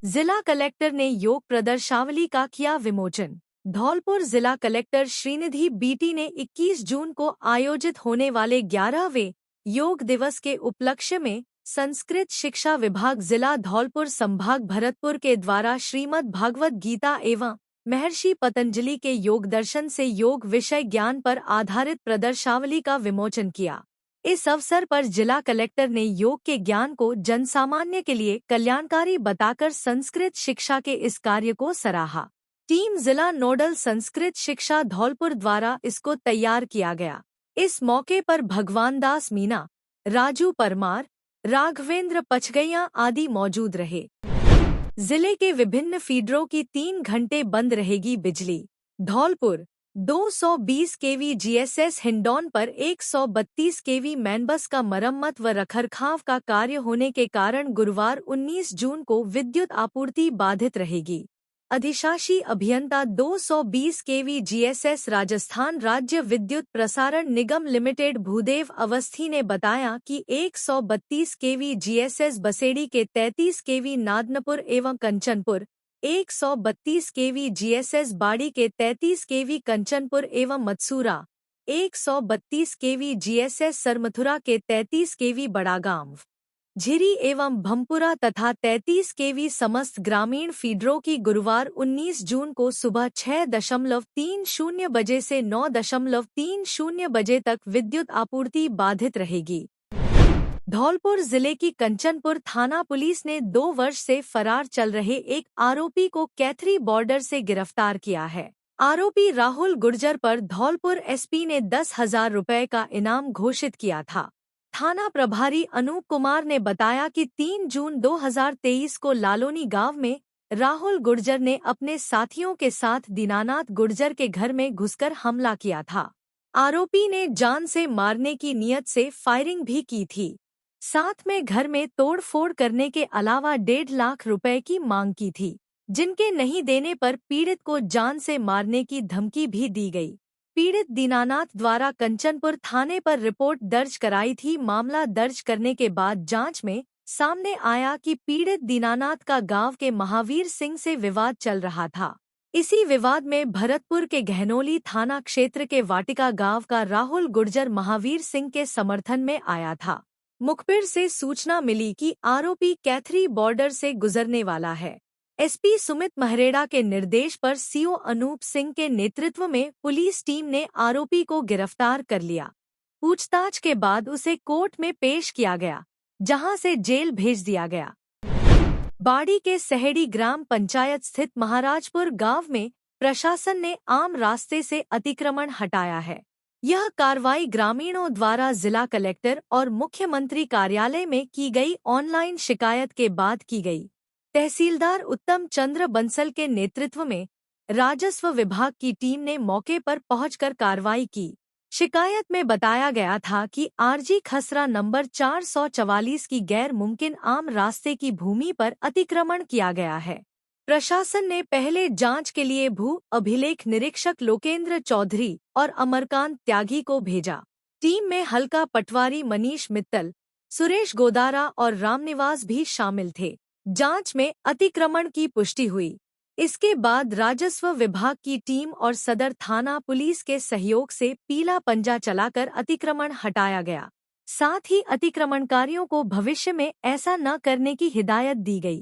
जिला कलेक्टर ने योग प्रदर्शनावली का किया विमोचन। धौलपुर जिला कलेक्टर श्रीनिधि बीटी ने 21 जून को आयोजित होने वाले 11वें योग दिवस के उपलक्ष्य में संस्कृत शिक्षा विभाग जिला धौलपुर संभाग भरतपुर के द्वारा श्रीमद् भागवत गीता एवं महर्षि पतंजलि के योग दर्शन से योग विषय ज्ञान पर आधारित प्रदर्शनावली का विमोचन किया। इस अवसर पर जिला कलेक्टर ने योग के ज्ञान को जनसामान्य के लिए कल्याणकारी बताकर संस्कृत शिक्षा के इस कार्य को सराहा। टीम जिला नोडल संस्कृत शिक्षा धौलपुर द्वारा इसको तैयार किया गया। इस मौके पर भगवान दास मीना, राजू परमार, राघवेंद्र पचगैया आदि मौजूद रहे। जिले के विभिन्न फीडरों की 3 घंटे बंद रहेगी बिजली। धौलपुर 220 केवी जीएसएस हिंडौन पर 132 केवी मैनबस का मरम्मत व रखरखाव का कार्य होने के कारण गुरुवार 19 जून को विद्युत आपूर्ति बाधित रहेगी। अधिशासी अभियंता 220 केवी जीएसएस राजस्थान राज्य विद्युत प्रसारण निगम लिमिटेड भूदेव अवस्थी ने बताया कि 132 केवी जीएसएस बसेड़ी के 33 केवी नादनपुर एवं कंचनपुर, 132 केवी जीएसएस बाड़ी के 33 केवी कंचनपुर एवं मत्सूरा, 132 केवी जीएसएस सरमथुरा के 33 केवी बड़ागांव, झिरी एवं भमपुरा तथा 33 केवी समस्त ग्रामीण फीडरों की गुरुवार 19 जून को सुबह 6:30 बजे से 9:30 बजे तक विद्युत आपूर्ति बाधित रहेगी। धौलपुर जिले की कंचनपुर थाना पुलिस ने 2 वर्ष से फरार चल रहे एक आरोपी को कैथरी बॉर्डर से गिरफ्तार किया है। आरोपी राहुल गुर्जर पर धौलपुर एसपी ने 10,000 रुपए का इनाम घोषित किया था। थाना प्रभारी अनूप कुमार ने बताया कि 3 जून 2023 को लालोनी गांव में राहुल गुर्जर ने अपने साथियों के साथ दीनानाथ गुर्जर के घर में घुसकर हमला किया था। आरोपी ने जान से मारने की नियत से फायरिंग भी की थी। साथ में घर में तोड़फोड़ करने के अलावा 1.5 लाख रुपए की मांग की थी, जिनके नहीं देने पर पीड़ित को जान से मारने की धमकी भी दी गई। पीड़ित दीनानाथ द्वारा कंचनपुर थाने पर रिपोर्ट दर्ज कराई थी। मामला दर्ज करने के बाद जांच में सामने आया कि पीड़ित दीनानाथ का गांव के महावीर सिंह से विवाद चल रहा था। इसी विवाद में भरतपुर के गहनोली थाना क्षेत्र के वाटिका गांव का राहुल गुर्जर महावीर सिंह के समर्थन में आया था। मुखबिर से सूचना मिली कि आरोपी कैथरी बॉर्डर से गुजरने वाला है। एसपी सुमित महरेड़ा के निर्देश पर सीओ अनूप सिंह के नेतृत्व में पुलिस टीम ने आरोपी को गिरफ्तार कर लिया। पूछताछ के बाद उसे कोर्ट में पेश किया गया, जहां से जेल भेज दिया गया। बाड़ी के सहेड़ी ग्राम पंचायत स्थित महाराजपुर गांव में प्रशासन ने आम रास्ते से अतिक्रमण हटाया है। यह कार्रवाई ग्रामीणों द्वारा जिला कलेक्टर और मुख्यमंत्री कार्यालय में की गई ऑनलाइन शिकायत के बाद की गई। तहसीलदार उत्तम चंद्र बंसल के नेतृत्व में राजस्व विभाग की टीम ने मौके पर पहुंचकर कार्रवाई की। शिकायत में बताया गया था कि आरजी खसरा नंबर 444 की गैर मुमकिन आम रास्ते की भूमि पर अतिक्रमण किया गया है। प्रशासन ने पहले जांच के लिए भू अभिलेख निरीक्षक लोकेंद्र चौधरी और अमरकांत त्यागी को भेजा। टीम में हल्का पटवारी मनीष मित्तल, सुरेश गोदारा और रामनिवास भी शामिल थे। जांच में अतिक्रमण की पुष्टि हुई। इसके बाद राजस्व विभाग की टीम और सदर थाना पुलिस के सहयोग से पीला पंजा चलाकर अतिक्रमण हटाया गया। साथ ही अतिक्रमणकारियों को भविष्य में ऐसा न करने की हिदायत दी गई।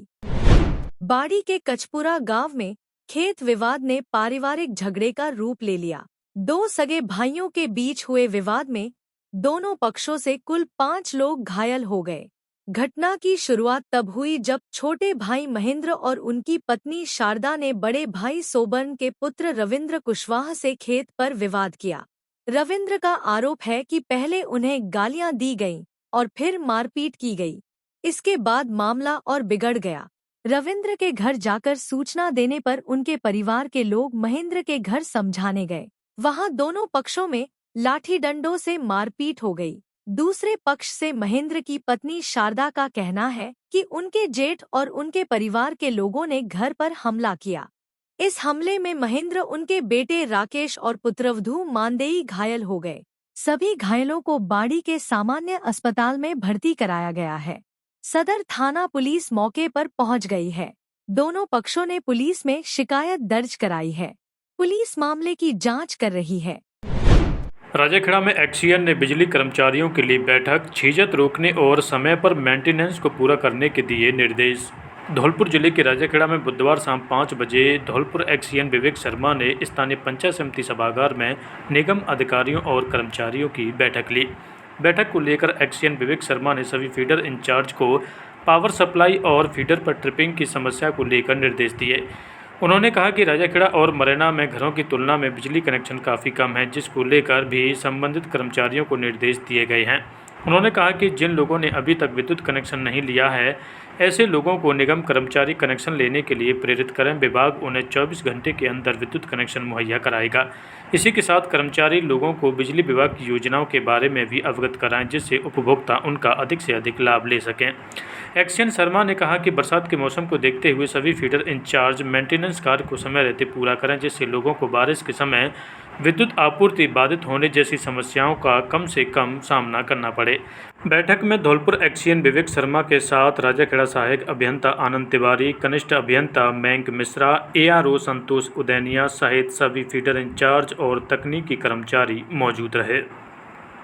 बाड़ी के कचपुरा गांव में खेत विवाद ने पारिवारिक झगड़े का रूप ले लिया। 2 सगे भाइयों के बीच हुए विवाद में दोनों पक्षों से कुल 5 लोग घायल हो गए। घटना की शुरुआत तब हुई जब छोटे भाई महेंद्र और उनकी पत्नी शारदा ने बड़े भाई सोबर्न के पुत्र रविंद्र कुशवाहा से खेत पर विवाद किया। रविंद्र का आरोप है कि पहले उन्हें गालियां दी गईं और फिर मारपीट की गई। इसके बाद मामला और बिगड़ गया। रविंद्र के घर जाकर सूचना देने पर उनके परिवार के लोग महेंद्र के घर समझाने गए। वहां दोनों पक्षों में लाठी डंडों से मारपीट हो गई। दूसरे पक्ष से महेंद्र की पत्नी शारदा का कहना है कि उनके जेठ और उनके परिवार के लोगों ने घर पर हमला किया। इस हमले में महेंद्र, उनके बेटे राकेश और पुत्रवधू मानदेई घायल हो गए। सभी घायलों को बाड़ी के सामान्य अस्पताल में भर्ती कराया गया है। सदर थाना पुलिस मौके पर पहुंच गई है। दोनों पक्षों ने पुलिस में शिकायत दर्ज कराई है। पुलिस मामले की जांच कर रही है। राजाखेड़ा में एक्सीएन ने बिजली कर्मचारियों के लिए बैठक, छीजत रोकने और समय पर मेंटेनेंस को पूरा करने के दिए निर्देश। धौलपुर जिले के राजाखेड़ा में बुधवार शाम 5 बजे धौलपुर एक्सीएन विवेक शर्मा ने स्थानीय पंचायत समिति सभागार में निगम अधिकारियों और कर्मचारियों की बैठक ली। बैठक को लेकर एक्सीएन विवेक शर्मा ने सभी फीडर इंचार्ज को पावर सप्लाई और फीडर पर ट्रिपिंग की समस्या को लेकर निर्देश दिए। उन्होंने कहा कि राजाखेड़ा और मरैना में घरों की तुलना में बिजली कनेक्शन काफ़ी कम है, जिसको लेकर भी संबंधित कर्मचारियों को निर्देश दिए गए हैं। उन्होंने कहा कि जिन लोगों ने अभी तक विद्युत कनेक्शन नहीं लिया है, ऐसे लोगों को निगम कर्मचारी कनेक्शन लेने के लिए प्रेरित करें। विभाग उन्हें 24 घंटे के अंदर विद्युत कनेक्शन मुहैया कराएगा। इसी के साथ कर्मचारी लोगों को बिजली विभाग की योजनाओं के बारे में भी अवगत कराएं, जिससे उपभोक्ता उनका अधिक से अधिक लाभ ले सकें। एक्सीएन शर्मा ने कहा कि बरसात के मौसम को देखते हुए सभी फीडर इंचार्ज मेंटेनेंस कार्य को समय रहते पूरा करें, जिससे लोगों को बारिश के समय विद्युत आपूर्ति बाधित होने जैसी समस्याओं का कम से कम सामना करना पड़े। बैठक में धौलपुर एक्सीएन विवेक शर्मा के साथ राजाखेड़ा सहायक अभियंता आनंद तिवारी, कनिष्ठ अभियंता मयंक मिश्रा, एआरओ संतोष उदैनिया सहित सभी फीडर इंचार्ज और तकनीकी कर्मचारी मौजूद रहे।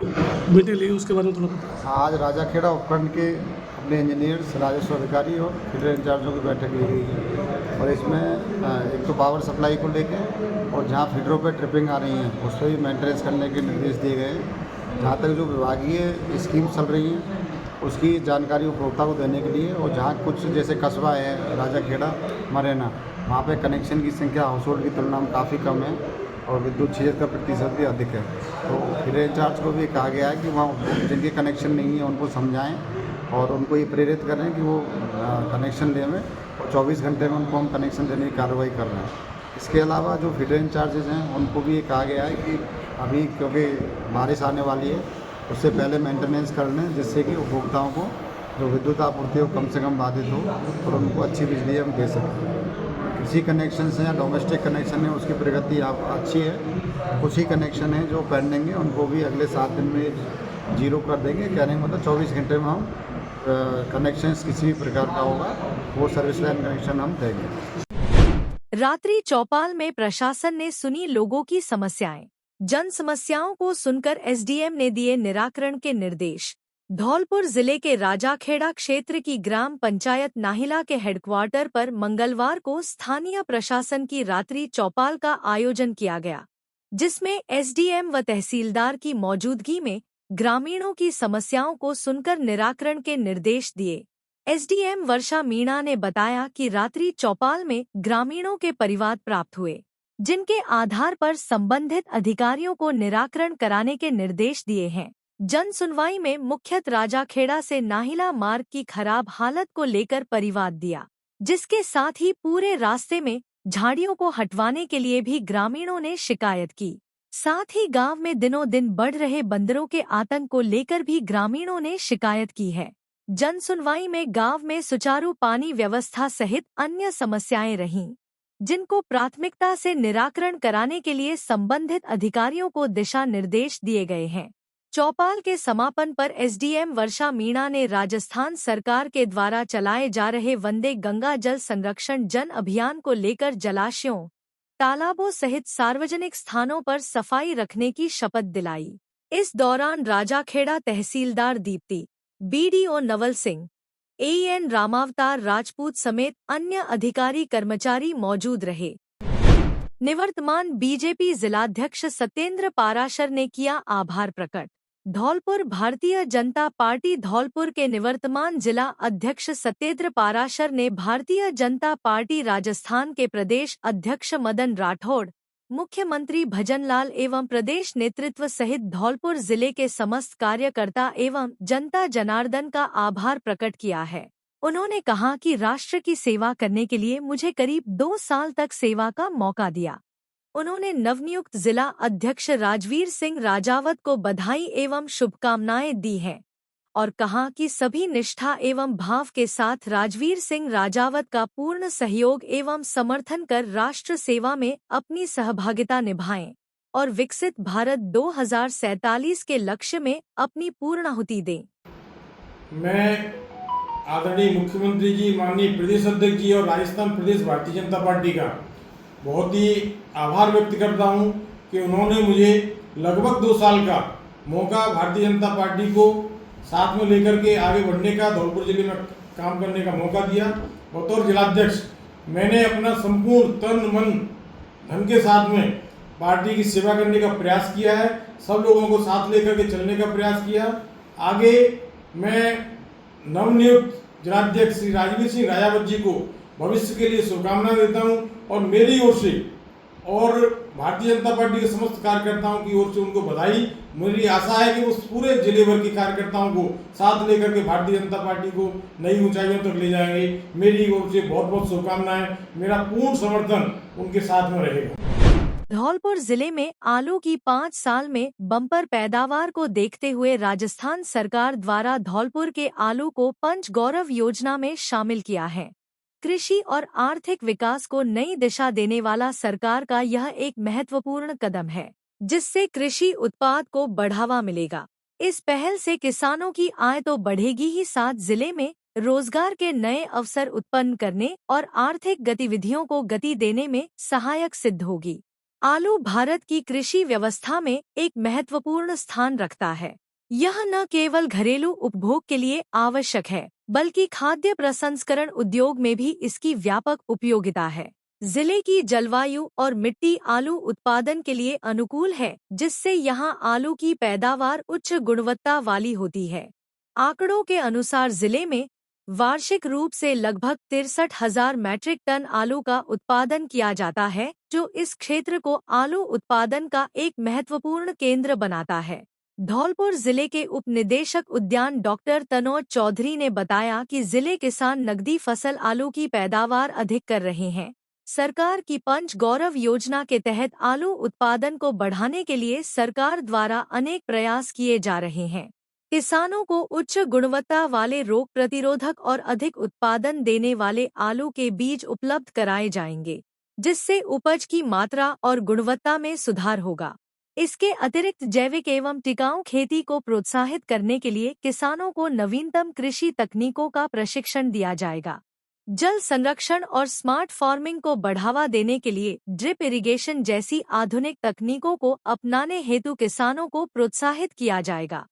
मीटिंग ली, उसके बारे में थोड़ा आज राजाखेड़ा उपखंड के अपने इंजीनियर्स, राजस्व अधिकारी और फीडर इंचार्जों की बैठक ली गई है। और इसमें एक तो पावर सप्लाई को लेके और जहाँ फीडरों पर ट्रिपिंग आ रही हैं उस पर भी मेंटेनेंस करने के निर्देश दिए गए। जहाँ तक जो विभागीय स्कीम चल रही हैं उसकी जानकारी उपभोक्ता को देने के लिए, और जहाँ कुछ जैसे कस्बा है राजाखेड़ा, मरैना, वहाँ पे कनेक्शन की संख्या हाउस होल्ड की तुलना में काफ़ी कम है और विद्युत छीजत का प्रतिशत भी अधिक है। तो फीडर इंचार्ज को भी कहा गया है कि वहाँ जिनके कनेक्शन नहीं है उनको समझाएं और उनको ये प्रेरित करें कि वो कनेक्शन लें, और 24 घंटे में उनको हम कनेक्शन देने की कार्रवाई कर रहे हैं। इसके अलावा जो फीडर इंचार्जेज हैं उनको भी ये कहा गया है कि अभी क्योंकि बारिश आने वाली है उससे पहले मेंटेनेंस कर लें, जिससे कि उपभोक्ताओं को जो विद्युत आपूर्ति हो कम से कम बाधित हो और उनको अच्छी बिजली हम दे सकें। कृषि कनेक्शन हैं या डोमेस्टिक कनेक्शन है उसकी प्रगति अच्छी है। कुछ ही कनेक्शन है जो पेंडिंग है, उनको भी अगले 7 दिन में जीरो कर देंगे। कहने का मतलब 24 घंटे में हम कनेक्शन किसी भी प्रकार का होगा वो सर्विस लाइन कनेक्शन हम देंगे। रात्रि चौपाल में प्रशासन ने सुनी लोगों की समस्याएं। जन समस्याओं को सुनकर एसडीएम ने दिए निराकरण के निर्देश। धौलपुर जिले के राजाखेड़ा क्षेत्र की ग्राम पंचायत नाहिला के हेडक्वार्टर पर मंगलवार को स्थानीय प्रशासन की रात्रि चौपाल का आयोजन किया गया, जिसमें एसडीएम व तहसीलदार की मौजूदगी में ग्रामीणों की समस्याओं को सुनकर निराकरण के निर्देश दिए। एसडीएम वर्षा मीणा ने बताया कि रात्रि चौपाल में ग्रामीणों के परिवाद प्राप्त हुए, जिनके आधार पर संबंधित अधिकारियों को निराकरण कराने के निर्देश दिए हैं। जन सुनवाई में मुख्यतः राजाखेड़ा से नाहिला मार्ग की खराब हालत को लेकर परिवाद दिया, जिसके साथ ही पूरे रास्ते में झाड़ियों को हटवाने के लिए भी ग्रामीणों ने शिकायत की। साथ ही गांव में दिनों दिन बढ़ रहे बंदरों के आतंक को लेकर भी ग्रामीणों ने शिकायत की है। जन सुनवाई में गांव में सुचारू पानी व्यवस्था सहित अन्य समस्याएं रहीं, जिनको प्राथमिकता से निराकरण कराने के लिए संबंधित अधिकारियों को दिशा निर्देश दिए गए हैं। चौपाल के समापन पर एसडीएम वर्षा मीणा ने राजस्थान सरकार के द्वारा चलाए जा रहे वंदे गंगा जल संरक्षण जन अभियान को लेकर जलाशयों, तालाबों सहित सार्वजनिक स्थानों पर सफाई रखने की शपथ दिलाई। इस दौरान राजाखेड़ा तहसीलदार दीप्ति, बीडीओ नवल सिंह, एएन रामावतार राजपूत समेत अन्य अधिकारी कर्मचारी मौजूद रहे। निवर्तमान बीजेपी जिलाध्यक्ष सत्येंद्र पाराशर ने किया आभार प्रकट। धौलपुर भारतीय जनता पार्टी धौलपुर के निवर्तमान जिला अध्यक्ष सत्येंद्र पाराशर ने भारतीय जनता पार्टी राजस्थान के प्रदेश अध्यक्ष मदन राठौड़, मुख्यमंत्री भजनलाल एवं प्रदेश नेतृत्व सहित धौलपुर जिले के समस्त कार्यकर्ता एवं जनता जनार्दन का आभार प्रकट किया है। उन्होंने कहा कि राष्ट्र की सेवा करने के लिए मुझे करीब 2 साल तक सेवा का मौका दिया। उन्होंने नवनियुक्त जिला अध्यक्ष राजवीर सिंह राजावत को बधाई एवं शुभकामनाएं दी हैं और कहा कि सभी निष्ठा एवं भाव के साथ राजवीर सिंह राजावत का पूर्ण सहयोग एवं समर्थन कर राष्ट्र सेवा में अपनी सहभागिता निभाएं और विकसित भारत 2047 के लक्ष्य में अपनी पूर्णाहुति दें। मैं आदरणीय मुख्यमंत्री जी, माननीय प्रदेश अध्यक्ष जी और राजस्थान प्रदेश भारतीय जनता पार्टी का बहुत ही आभार व्यक्त करता हूं कि उन्होंने मुझे लगभग 2 साल का मौका भारतीय जनता पार्टी को साथ में लेकर के आगे बढ़ने का, धौलपुर जिले में काम करने का मौका दिया। बतौर जिलाध्यक्ष मैंने अपना संपूर्ण तन मन धन के साथ में पार्टी की सेवा करने का प्रयास किया है, सब लोगों को साथ लेकर के चलने का प्रयास किया। आगे मैं नवनियुक्त जिलाध्यक्ष श्री राजवीर सिंह राजावत जी को भविष्य के लिए शुभकामनाएं देता हूं और मेरी ओर से और भारतीय जनता पार्टी के समस्त कार्यकर्ताओं की ओर से उनको बधाई। मेरी आशा है कि वो पूरे जिले भर के कार्यकर्ताओं को साथ लेकर के भारतीय जनता पार्टी को नई ऊंचाइयों तक ले जाएंगे। मेरी ओर से बहुत बहुत शुभकामनाएं, मेरा पूर्ण समर्थन उनके साथ में रहेगा। धौलपुर जिले में आलू की 5 साल में बम्पर पैदावार को देखते हुए राजस्थान सरकार द्वारा धौलपुर के आलू को पंच गौरव योजना में शामिल किया है। कृषि और आर्थिक विकास को नई दिशा देने वाला सरकार का यह एक महत्वपूर्ण कदम है, जिससे कृषि उत्पाद को बढ़ावा मिलेगा। इस पहल से किसानों की आय तो बढ़ेगी ही, साथ जिले में रोजगार के नए अवसर उत्पन्न करने और आर्थिक गतिविधियों को गति देने में सहायक सिद्ध होगी। आलू भारत की कृषि व्यवस्था में एक महत्वपूर्ण स्थान रखता है। यह न केवल घरेलू उपभोग के लिए आवश्यक है, बल्कि खाद्य प्रसंस्करण उद्योग में भी इसकी व्यापक उपयोगिता है। जिले की जलवायु और मिट्टी आलू उत्पादन के लिए अनुकूल है, जिससे यहां आलू की पैदावार उच्च गुणवत्ता वाली होती है। आंकड़ों के अनुसार जिले में वार्षिक रूप से लगभग 63,000 मैट्रिक टन आलू का उत्पादन किया जाता है, जो इस क्षेत्र को आलू उत्पादन का एक महत्वपूर्ण केंद्र बनाता है। धौलपुर जिले के उप निदेशक उद्यान डॉक्टर तनोज चौधरी ने बताया कि जिले किसान नकदी फसल आलू की पैदावार अधिक कर रहे हैं। सरकार की पंच गौरव योजना के तहत आलू उत्पादन को बढ़ाने के लिए सरकार द्वारा अनेक प्रयास किए जा रहे हैं। किसानों को उच्च गुणवत्ता वाले, रोग प्रतिरोधक और अधिक उत्पादन देने वाले आलू के बीज उपलब्ध कराए जाएंगे, जिससे उपज की मात्रा और गुणवत्ता में सुधार होगा। इसके अतिरिक्त जैविक एवं टिकाऊ खेती को प्रोत्साहित करने के लिए किसानों को नवीनतम कृषि तकनीकों का प्रशिक्षण दिया जाएगा। जल संरक्षण और स्मार्ट फार्मिंग को बढ़ावा देने के लिए ड्रिप इरिगेशन जैसी आधुनिक तकनीकों को अपनाने हेतु किसानों को प्रोत्साहित किया जाएगा।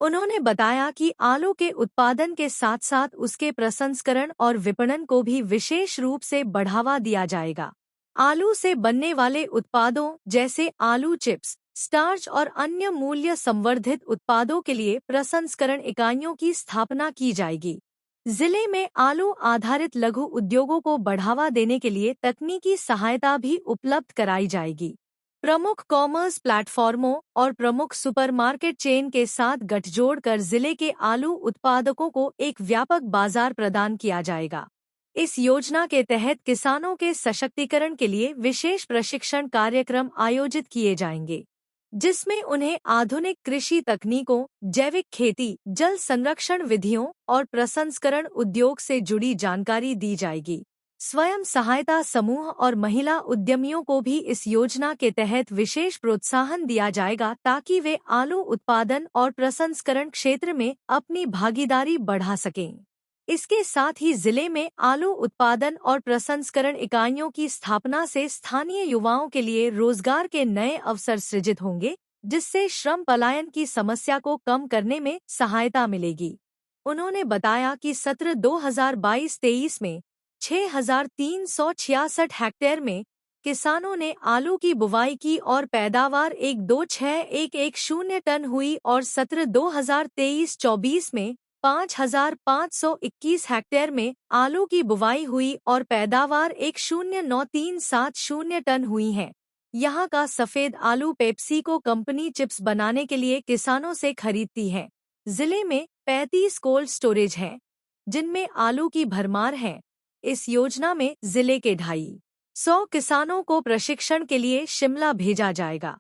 उन्होंने बताया कि आलू के उत्पादन के साथ साथ उसके प्रसंस्करण और विपणन को भी विशेष रूप से बढ़ावा दिया जाएगा। आलू से बनने वाले उत्पादों जैसे आलू चिप्स, स्टार्च और अन्य मूल्य संवर्धित उत्पादों के लिए प्रसंस्करण इकाइयों की स्थापना की जाएगी। जिले में आलू आधारित लघु उद्योगों को बढ़ावा देने के लिए तकनीकी सहायता भी उपलब्ध कराई जाएगी। प्रमुख कॉमर्स प्लेटफॉर्मों और प्रमुख सुपरमार्केट चेन के साथ गठजोड़ कर जिले के आलू उत्पादकों को एक व्यापक बाजार प्रदान किया जाएगा। इस योजना के तहत किसानों के सशक्तिकरण के लिए विशेष प्रशिक्षण कार्यक्रम आयोजित किए जाएंगे, जिसमें उन्हें आधुनिक कृषि तकनीकों, जैविक खेती, जल संरक्षण विधियों और प्रसंस्करण उद्योग से जुड़ी जानकारी दी जाएगी। स्वयं सहायता समूह और महिला उद्यमियों को भी इस योजना के तहत विशेष प्रोत्साहन दिया जाएगा, ताकि वे आलू उत्पादन और प्रसंस्करण क्षेत्र में अपनी भागीदारी बढ़ा सकें। इसके साथ ही जिले में आलू उत्पादन और प्रसंस्करण इकाइयों की स्थापना से स्थानीय युवाओं के लिए रोजगार के नए अवसर सृजित होंगे, जिससे श्रम पलायन की समस्या को कम करने में सहायता मिलेगी। उन्होंने बताया कि सत्र 2022-23 में 6,366 हेक्टेयर में किसानों ने आलू की बुवाई की और पैदावार 126,110 टन हुई और सत्र 2023-24 में 5,521 हेक्टेयर में आलू की बुवाई हुई और पैदावार 109,370 टन हुई है। यहाँ का सफेद आलू पेप्सिको कंपनी चिप्स बनाने के लिए किसानों से खरीदती है। जिले में 35 कोल्ड स्टोरेज हैं। जिनमें आलू की भरमार है। इस योजना में जिले के 250 किसानों को प्रशिक्षण के लिए शिमला भेजा जाएगा।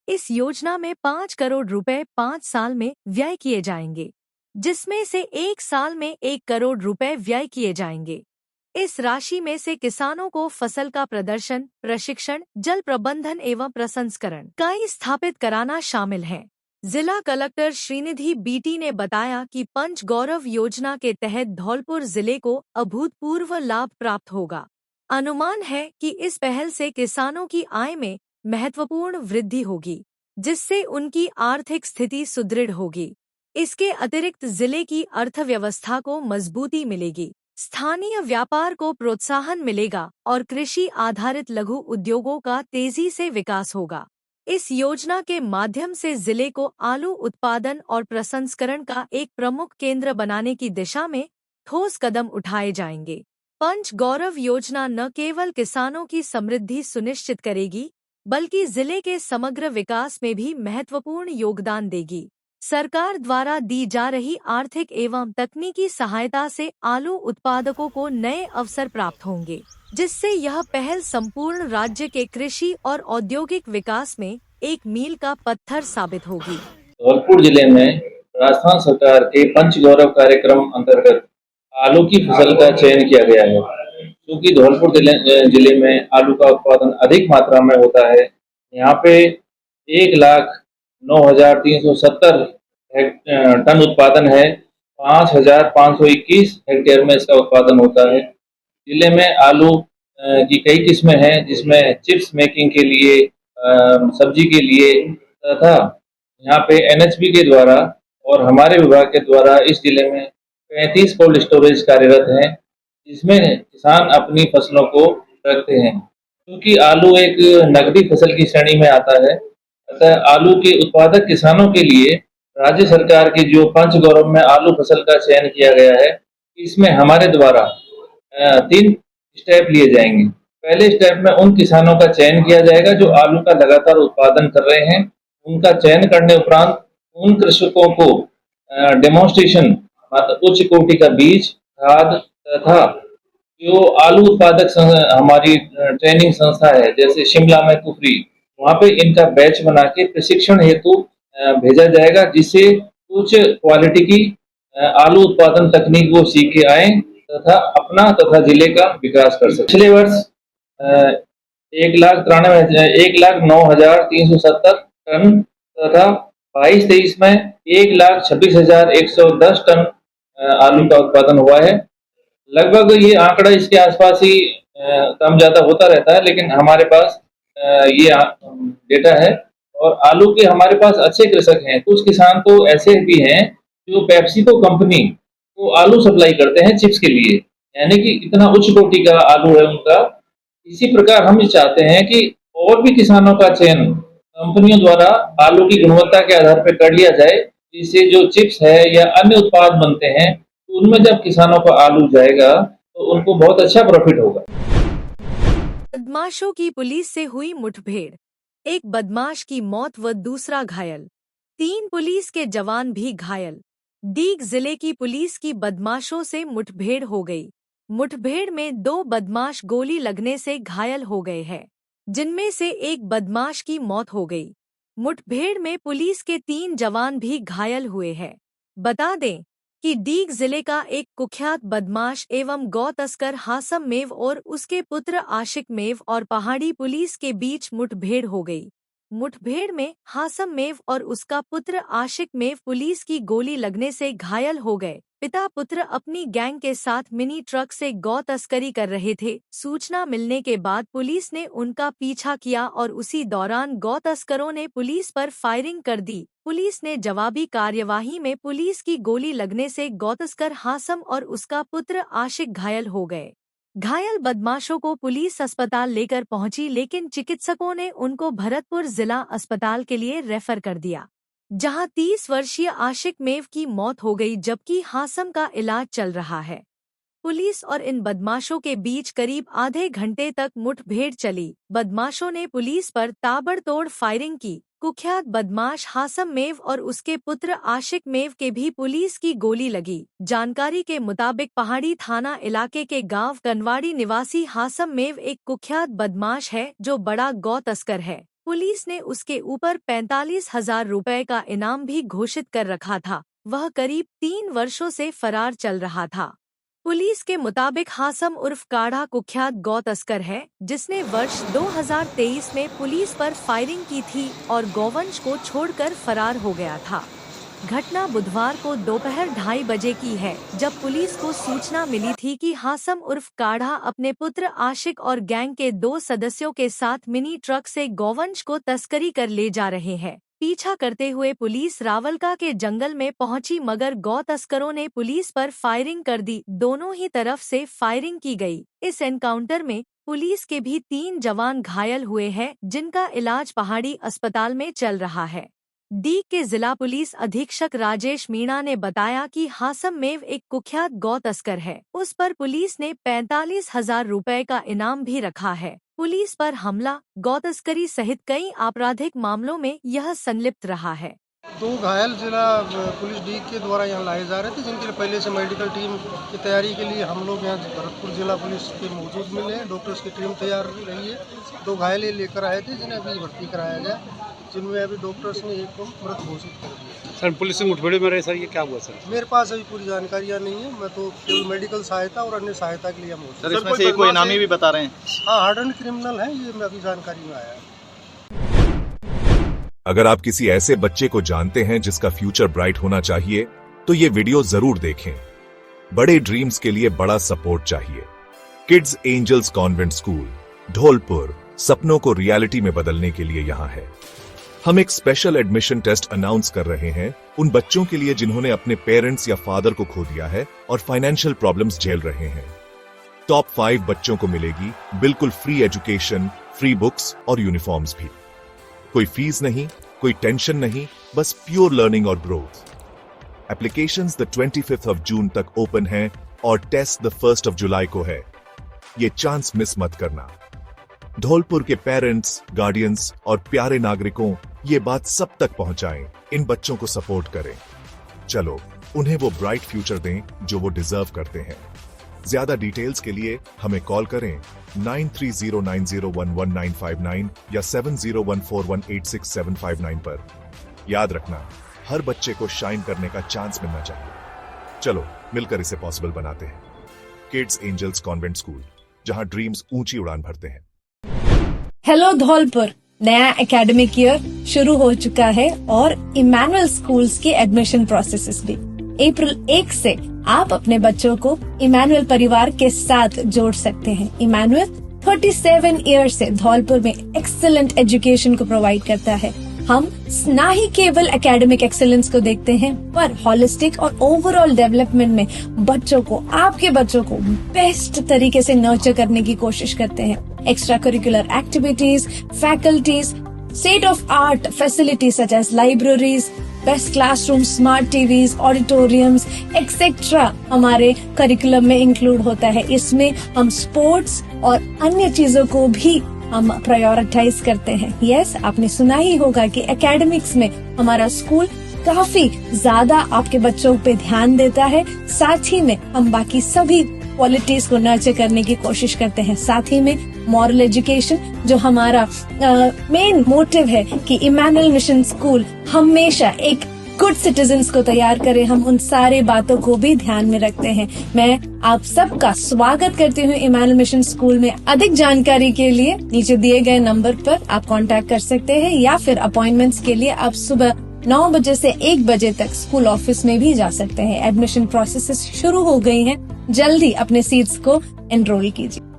इस योजना में 5 करोड़ रुपए 5 साल में व्यय किए जाएंगे, जिसमें से 1 साल में 1 करोड़ रुपए व्यय किए जाएंगे। इस राशि में से किसानों को फसल का प्रदर्शन, प्रशिक्षण, जल प्रबंधन एवं प्रसंस्करण इकाई स्थापित कराना शामिल है। जिला कलेक्टर श्रीनिधि बीटी ने बताया कि पंच गौरव योजना के तहत धौलपुर जिले को अभूतपूर्व लाभ प्राप्त होगा। अनुमान है कि इस पहल से किसानों की आय में महत्वपूर्ण वृद्धि होगी, जिससे उनकी आर्थिक स्थिति सुदृढ़ होगी। इसके अतिरिक्त जिले की अर्थव्यवस्था को मजबूती मिलेगी, स्थानीय व्यापार को प्रोत्साहन मिलेगा और कृषि आधारित लघु उद्योगों का तेजी से विकास होगा। इस योजना के माध्यम से जिले को आलू उत्पादन और प्रसंस्करण का एक प्रमुख केंद्र बनाने की दिशा में ठोस कदम उठाए जाएंगे। पंच गौरव योजना न केवल किसानों की समृद्धि सुनिश्चित करेगी, बल्कि जिले के समग्र विकास में भी महत्वपूर्ण योगदान देगी। सरकार द्वारा दी जा रही आर्थिक एवं तकनीकी सहायता से आलू उत्पादकों को नए अवसर प्राप्त होंगे, जिससे यह पहल संपूर्ण राज्य के कृषि और औद्योगिक विकास में एक मील का पत्थर साबित होगी। धौलपुर जिले में राजस्थान सरकार के पंच गौरव कार्यक्रम अंतर्गत आलू की फसल का चयन किया गया है। क्योंकि धौलपुर जिले में आलू का उत्पादन अधिक मात्रा में होता है। यहाँ पे 1,09,370 टन उत्पादन है। 5,521 हेक्टेयर में इसका उत्पादन होता है। जिले में आलू की कई किस्में हैं, जिसमें चिप्स मेकिंग के लिए, सब्जी के लिए तथा यहाँ पे NHB के द्वारा और हमारे विभाग के द्वारा इस जिले में 35 कोल्ड स्टोरेज कार्यरत हैं, जिसमें किसान अपनी फसलों को रखते हैं। क्योंकि आलू एक नकदी फसल की श्रेणी में आता है, अतः आलू के उत्पादक किसानों के लिए राज्य सरकार की जो पंच गौरव में आलू फसल का चयन किया गया है, इसमें हमारे द्वारा 3 स्टेप लिए जाएंगे। पहले स्टेप में उन किसानों का चयन किया जाएगा जो आलू का लगातार उत्पादन कर रहे हैं। उनका चयन करने उपरांत उन कृषकों को डेमोन्स्ट्रेशन मतलब उच्च कोटि का बीज, खाद तथा जो आलू उत्पादक हमारी ट्रेनिंग संस्था है, जैसे शिमला में कुफरी, वहाँ पे इनका बैच बना के प्रशिक्षण हेतु भेजा जाएगा, जिससे उच्च क्वालिटी की आलू उत्पादन तकनीक वो सीख के आए तथा अपना तथा जिले का विकास कर सके। पिछले वर्ष 1,09,370 टन तथा 22-23 में 1,26,110 टन आलू का उत्पादन हुआ है। लगभग ये आंकड़ा इसके आसपास ही कम ज्यादा होता रहता है, लेकिन हमारे पास ये डेटा है। और आलू के हमारे पास अच्छे कृषक हैं। कुछ किसान तो ऐसे भी हैं जो पेप्सिको कंपनी को आलू सप्लाई करते हैं चिप्स के लिए, यानी कि इतना उच्च कोटि का आलू है उनका। इसी प्रकार हम चाहते हैं कि और भी किसानों का चयन कंपनियों द्वारा आलू की गुणवत्ता के आधार पर कर लिया जाए, जिससे जो चिप्स है या अन्य उत्पाद बनते हैं, तो उनमें जब किसानों का आलू जाएगा तो उनको बहुत अच्छा प्रॉफिट होगा। बदमाशों की पुलिस से हुई मुठभेड़, एक बदमाश की मौत व दूसरा घायल, 3 पुलिस के जवान भी घायल। डीग जिले की पुलिस की बदमाशों से मुठभेड़ हो गई। मुठभेड़ में 2 बदमाश गोली लगने से घायल हो गए हैं, जिनमें से एक बदमाश की मौत हो गई। मुठभेड़ में पुलिस के 3 जवान भी घायल हुए हैं। बता दें कि डीग जिले का एक कुख्यात बदमाश एवं गौ तस्कर हासम मेव और उसके पुत्र आशिक मेव और पहाड़ी पुलिस के बीच मुठभेड़ हो गई। मुठभेड़ में हासम मेव और उसका पुत्र आशिक मेव पुलिस की गोली लगने से घायल हो गए। पिता पुत्र अपनी गैंग के साथ मिनी ट्रक से गौ तस्करी कर रहे थे। सूचना मिलने के बाद पुलिस ने उनका पीछा किया और उसी दौरान गौ तस्करों ने पुलिस पर फायरिंग कर दी। पुलिस ने जवाबी कार्यवाही में पुलिस की गोली लगने से गौ तस्कर हासम और उसका पुत्र आशिक घायल हो गए। घायल बदमाशों को पुलिस अस्पताल लेकर पहुंची, लेकिन चिकित्सकों ने उनको भरतपुर जिला अस्पताल के लिए रेफर कर दिया, जहां 30 वर्षीय आशिक मेव की मौत हो गई, जबकि हासम का इलाज चल रहा है। पुलिस और इन बदमाशों के बीच करीब आधे घंटे तक मुठभेड़ चली। बदमाशों ने पुलिस पर ताबड़तोड़ फायरिंग की। कुख्यात बदमाश हासम मेव और उसके पुत्र आशिक मेव के भी पुलिस की गोली लगी। जानकारी के मुताबिक पहाड़ी थाना इलाके के गांव कनवाड़ी निवासी हासम मेव एक कुख्यात बदमाश है जो बड़ा गौ तस्कर है। पुलिस ने उसके ऊपर 45,000 रुपए का इनाम भी घोषित कर रखा था। वह करीब 3 वर्षों से फरार चल रहा था। पुलिस के मुताबिक हासम उर्फ काढ़ा कुख्यात गौ तस्कर है, जिसने वर्ष 2023 में पुलिस पर फायरिंग की थी और गौवंश को छोड़कर फरार हो गया था। घटना बुधवार को दोपहर 2:30 बजे की है, जब पुलिस को सूचना मिली थी कि हासम उर्फ काढ़ा अपने पुत्र आशिक और गैंग के 2 सदस्यों के साथ मिनी ट्रक से गौवंश को तस्करी कर ले जा रहे हैं। पीछा करते हुए पुलिस रावलका के जंगल में पहुंची, मगर गौ तस्करों ने पुलिस पर फायरिंग कर दी। दोनों ही तरफ से फायरिंग की गई। इस एनकाउंटर में पुलिस के भी 3 जवान घायल हुए हैं, जिनका इलाज पहाड़ी अस्पताल में चल रहा है। डी के जिला पुलिस अधीक्षक राजेश मीणा ने बताया कि हासम मेव एक कुख्यात गौ तस्कर है। उस पर पुलिस ने 45,000 रुपए का इनाम भी रखा है। पुलिस पर हमला, गौ तस्करी सहित कई आपराधिक मामलों में यह संलिप्त रहा है। 2 घायल जिला पुलिस डी के द्वारा यहाँ लाए जा रहे थे, जिनके लिए पहले से मेडिकल टीम की तैयारी के लिए हम लोग यहाँ भरतपुर जिला पुलिस के मौजूद मिले हैं। डॉक्टर्स की टीम तैयार रही है। 2 घायल लेकर आए थे, जिन्हें अभी भर्ती कराया गया, जिनमें अभी डॉक्टर्स ने एक को मृत घोषित कर दिया। सर पुलिस से मुठभेड़ में रहे सर, ये क्या हुआ सर? मेरे पास अभी पूरी जानकारियाँ नहीं है। मैं तो केवल मेडिकल सहायता और अन्य सहायता के लिए मौजूद। सर इसमें से कोई इनामी भी बता रहे हैं? हाँ, हार्डन क्रिमिनल है, ये अभी जानकारी में आया है। अगर आप किसी ऐसे बच्चे को जानते हैं जिसका फ्यूचर ब्राइट होना चाहिए, तो ये वीडियो जरूर देखें। बड़े ड्रीम्स के लिए बड़ा सपोर्ट चाहिए। Kids angels convent school Dholpur सपनों को रियलिटी में बदलने के लिए यहाँ है। हम एक स्पेशल एडमिशन टेस्ट अनाउंस कर रहे हैं उन बच्चों के लिए जिन्होंने अपने पेरेंट्स या फादर को खो दिया है और फाइनेंशियल प्रॉब्लम्स झेल रहे हैं। टॉप 5 बच्चों को मिलेगी बिल्कुल फ्री एजुकेशन, फ्री बुक्स और यूनिफॉर्म्स भी। कोई फीस नहीं, कोई टेंशन नहीं, बस प्योर लर्निंग और ग्रोथ। एप्लीकेशंस द 25 जून तक ओपन हैं और टेस्ट द 1 जुलाई को है। ये चांस मिस मत करना। धौलपुर के पेरेंट्स, गार्डियंस और प्यारे नागरिकों, ये बात सब तक पहुंचाएं। इन बच्चों को सपोर्ट करें। चलो उन्हें वो ब्राइट फ्यूचर दें जो वो डिजर्व करते हैं। ज्यादा डिटेल्स के लिए हमें कॉल करें 9309011959 या 7014186759 पर। याद रखना, हर बच्चे को शाइन करने का चांस मिलना चाहिए। चलो मिलकर इसे पॉसिबल बनाते हैं। किड्स एंजल्स कॉन्वेंट स्कूल, जहां ड्रीम्स ऊंची उड़ान भरते हैं। हेलो धौलपुर, नया एकेडमिक ईयर शुरू हो चुका है और इमैनुअल स्कूल्स के एडमिशन प्रोसेसेस भी। अप्रैल 1 से आप अपने बच्चों को इमैनुअल परिवार के साथ जोड़ सकते हैं। इमैनुअल 37 ईयर से धौलपुर में एक्सीलेंट एजुकेशन को प्रोवाइड करता है। हम ना ही केवल एकेडमिक एक्सेलेंस को देखते हैं, पर हॉलिस्टिक और ओवरऑल डेवलपमेंट में बच्चों को, आपके बच्चों को बेस्ट तरीके से नर्चर करने की कोशिश करते हैं। Extra curricular activities, faculties, state of art facilities such as libraries, best classroom, smart TVs, auditoriums etcetera हमारे करिकुलम में इंक्लूड होता है। इसमें हम स्पोर्ट्स और अन्य चीजों को भी हम प्रायोरिटाइज करते हैं। यस, आपने सुना ही होगा कि एकेडमिक्स में हमारा स्कूल काफी ज्यादा आपके बच्चों पे ध्यान देता है। साथ ही में हम बाकी सभी क्वालिटीज को नर्चर करने की कोशिश करते हैं। साथ ही में मॉरल एजुकेशन, जो हमारा मेन मोटिव है कि इमैनुअल मिशन स्कूल हमेशा एक गुड सिटीजन्स को तैयार करे, हम उन सारे बातों को भी ध्यान में रखते हैं। मैं आप सबका स्वागत करती हूँ इमैनुअल मिशन स्कूल में। अधिक जानकारी के लिए नीचे दिए गए नंबर पर आप कांटेक्ट कर सकते हैं, या फिर अपॉइंटमेंट्स के लिए आप सुबह 9 बजे से 1 बजे तक स्कूल ऑफिस में भी जा सकते हैं। एडमिशन प्रोसेस शुरू हो गई हैं, जल्दी अपने सीट्स को एनरोल कीजिए।